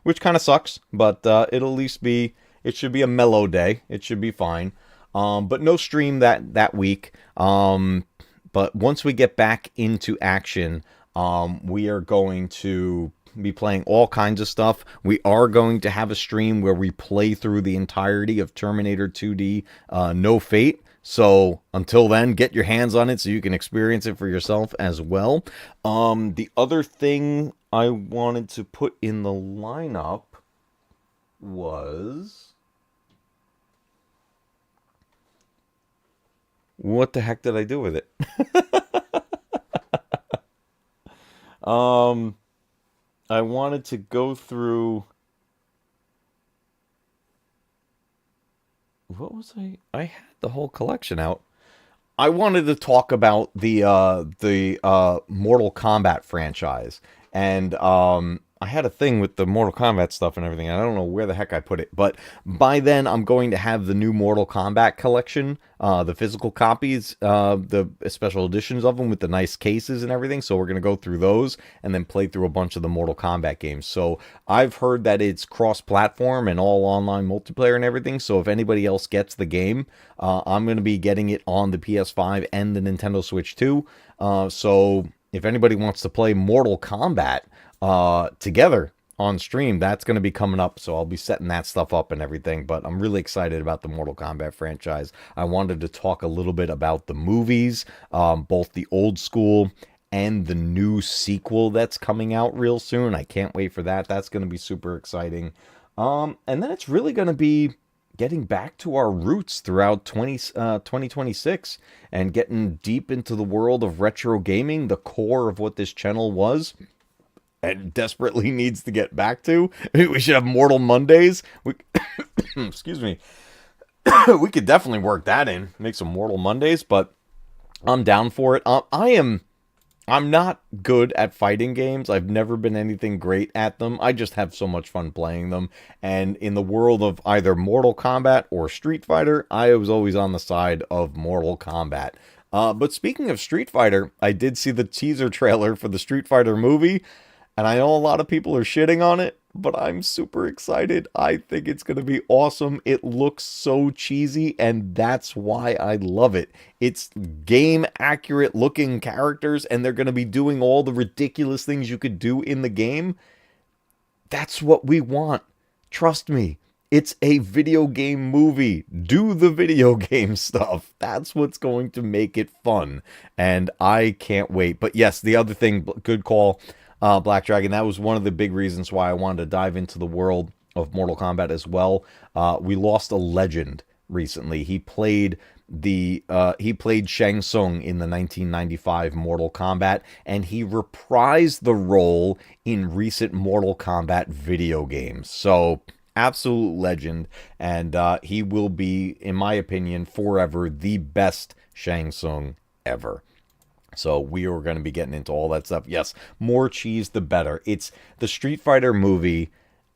which kind of sucks. But it'll at least be, it should be a mellow day. It should be fine. But no stream that week. But once we get back into action... we are going to be playing all kinds of stuff. We are going to have a stream where we play through the entirety of Terminator 2D No Fate. So until then, get your hands on it so you can experience it for yourself as well. The other thing I wanted to put in the lineup was... What the heck did I do with it? I wanted to go through... What was I had the whole collection out. I wanted to talk about the Mortal Kombat franchise. And I had a thing with the Mortal Kombat stuff and everything. I don't know where the heck I put it. But by then, I'm going to have the new Mortal Kombat collection. The physical copies, the special editions of them with the nice cases and everything. So we're going to go through those and then play through a bunch of the Mortal Kombat games. So I've heard that it's cross-platform and all online multiplayer and everything. So if anybody else gets the game, I'm going to be getting it on the PS5 and the Nintendo Switch too. So if anybody wants to play Mortal Kombat together on stream, that's going to be coming up, so I'll be setting that stuff up and everything. But I'm really excited about the Mortal Kombat franchise. I wanted to talk a little bit about the movies, both the old school and the new sequel that's coming out real soon. I can't wait for that. That's going to be super exciting. And then it's really going to be getting back to our roots throughout 2026 and getting deep into the world of retro gaming, the core of what this channel was and desperately needs to get back to. We should have Mortal Mondays. Excuse me. We could definitely work that in, make some Mortal Mondays, but I'm down for it. I'm not good at fighting games. I've never been anything great at them. I just have so much fun playing them. And in the world of either Mortal Kombat or Street Fighter, I was always on the side of Mortal Kombat. But speaking of Street Fighter, I did see the teaser trailer for the Street Fighter movie. And I know a lot of people are shitting on it, but I'm super excited. I think it's going to be awesome. It looks so cheesy, and that's why I love it. It's game accurate looking characters, and they're going to be doing all the ridiculous things you could do in the game. That's what we want. Trust me. It's a video game movie. Do the video game stuff. That's what's going to make it fun. And I can't wait. But yes, the other thing, good call, Black Dragon. That was one of the big reasons why I wanted to dive into the world of Mortal Kombat as well. We lost a legend recently. He played Shang Tsung in the 1995 Mortal Kombat, and he reprised the role in recent Mortal Kombat video games. So, absolute legend, and he will be, in my opinion, forever the best Shang Tsung ever. So we are going to be getting into all that stuff. Yes, more cheese, the better. It's the Street Fighter movie,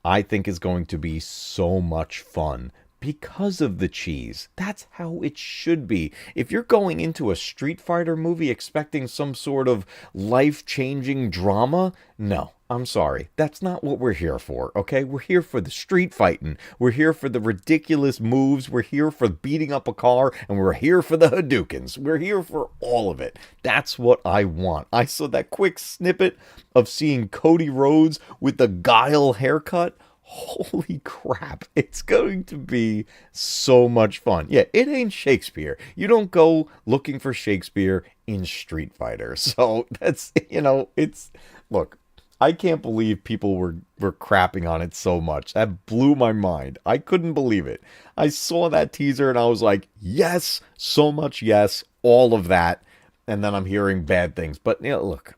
I think, is going to be so much fun because of the cheese. That's how it should be. If you're going into a Street Fighter movie expecting some sort of life-changing drama, no, I'm sorry. That's not what we're here for, okay? We're here for the street fighting. We're here for the ridiculous moves. We're here for beating up a car, and we're here for the Hadoukens. We're here for all of it. That's what I want. I saw that quick snippet of seeing Cody Rhodes with the Guile haircut. Holy crap, it's going to be so much fun. Yeah, it ain't Shakespeare. You don't go looking for Shakespeare in Street Fighter. So that's, it's, look, I can't believe people were crapping on it so much. That blew my mind. I couldn't believe it. I saw that teaser and I was like, yes, so much yes, all of that. And then I'm hearing bad things. But, look,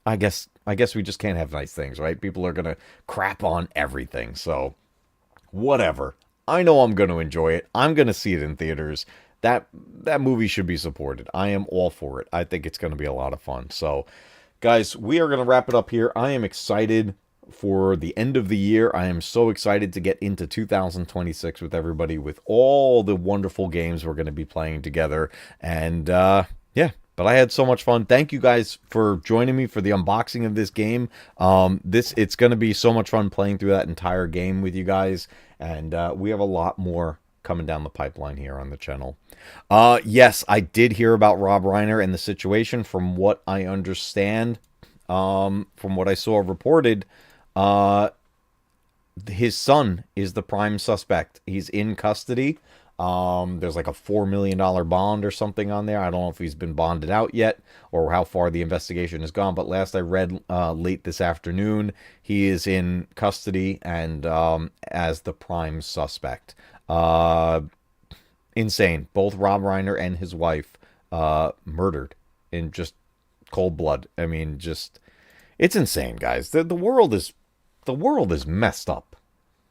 I guess we just can't have nice things, right? People are going to crap on everything. So, whatever. I know I'm going to enjoy it. I'm going to see it in theaters. That movie should be supported. I am all for it. I think it's going to be a lot of fun. So, guys, we are going to wrap it up here. I am excited for the end of the year. I am so excited to get into 2026 with everybody, with all the wonderful games we're going to be playing together. And, yeah. But I had so much fun. Thank you guys for joining me for the unboxing of this game. It's going to be so much fun playing through that entire game with you guys. And we have a lot more coming down the pipeline here on the channel. Yes, I did hear about Rob Reiner and the situation. From what I understand, from what I saw reported, His son is the prime suspect. He's in custody. There's like a $4 million bond or something on there. I don't know if he's been bonded out yet or how far the investigation has gone. But last I read late this afternoon, he is in custody and as the prime suspect. Insane. Both Rob Reiner and his wife murdered in just cold blood. I mean, just it's insane, guys. The world is messed up.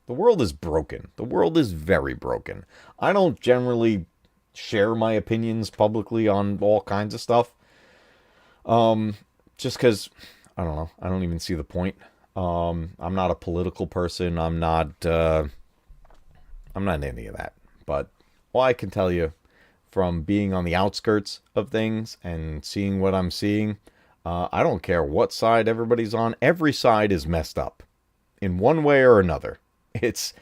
The world is broken. The world is very broken. I don't generally share my opinions publicly on all kinds of stuff. Just because, I don't know. I don't even see the point. I'm not a political person. I'm not any of that. But all I can tell you from being on the outskirts of things and seeing what I'm seeing, I don't care what side everybody's on. Every side is messed up in one way or another. It's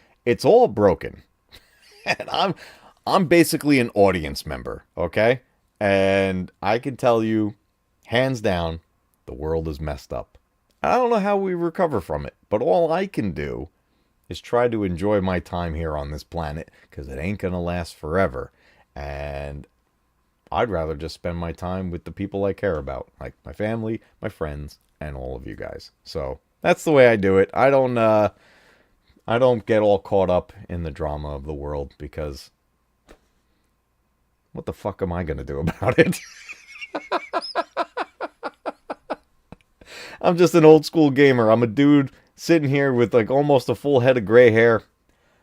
all broken. And I'm basically an audience member, okay? And I can tell you, hands down, the world is messed up. I don't know how we recover from it, but all I can do is try to enjoy my time here on this planet, because it ain't gonna last forever. And I'd rather just spend my time with the people I care about, like my family, my friends, and all of you guys. So that's the way I do it. I don't get all caught up in the drama of the world, because what the fuck am I going to do about it? I'm just an old school gamer. I'm a dude sitting here with like almost a full head of gray hair,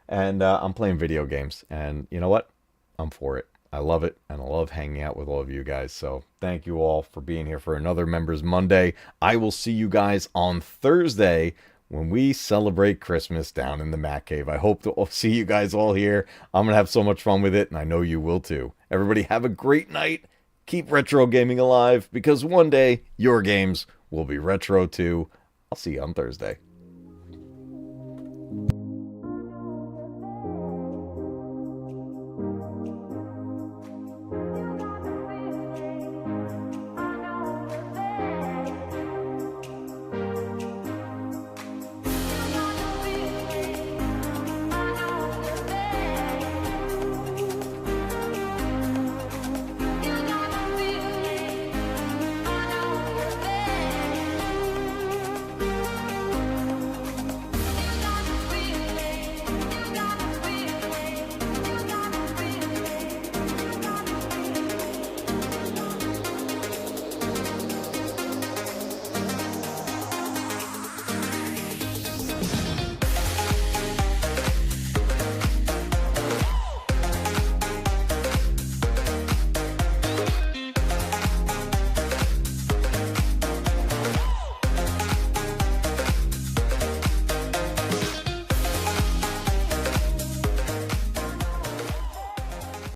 and I'm playing video games. And you know what? I'm for it. I love it, and I love hanging out with all of you guys. So thank you all for being here for another Members Monday. I will see you guys on Thursday when we celebrate Christmas down in the Matcave. I hope to see you guys all here. I'm going to have so much fun with it, and I know you will too. Everybody have a great night. Keep retro gaming alive, because one day your games will be retro too. I'll see you on Thursday.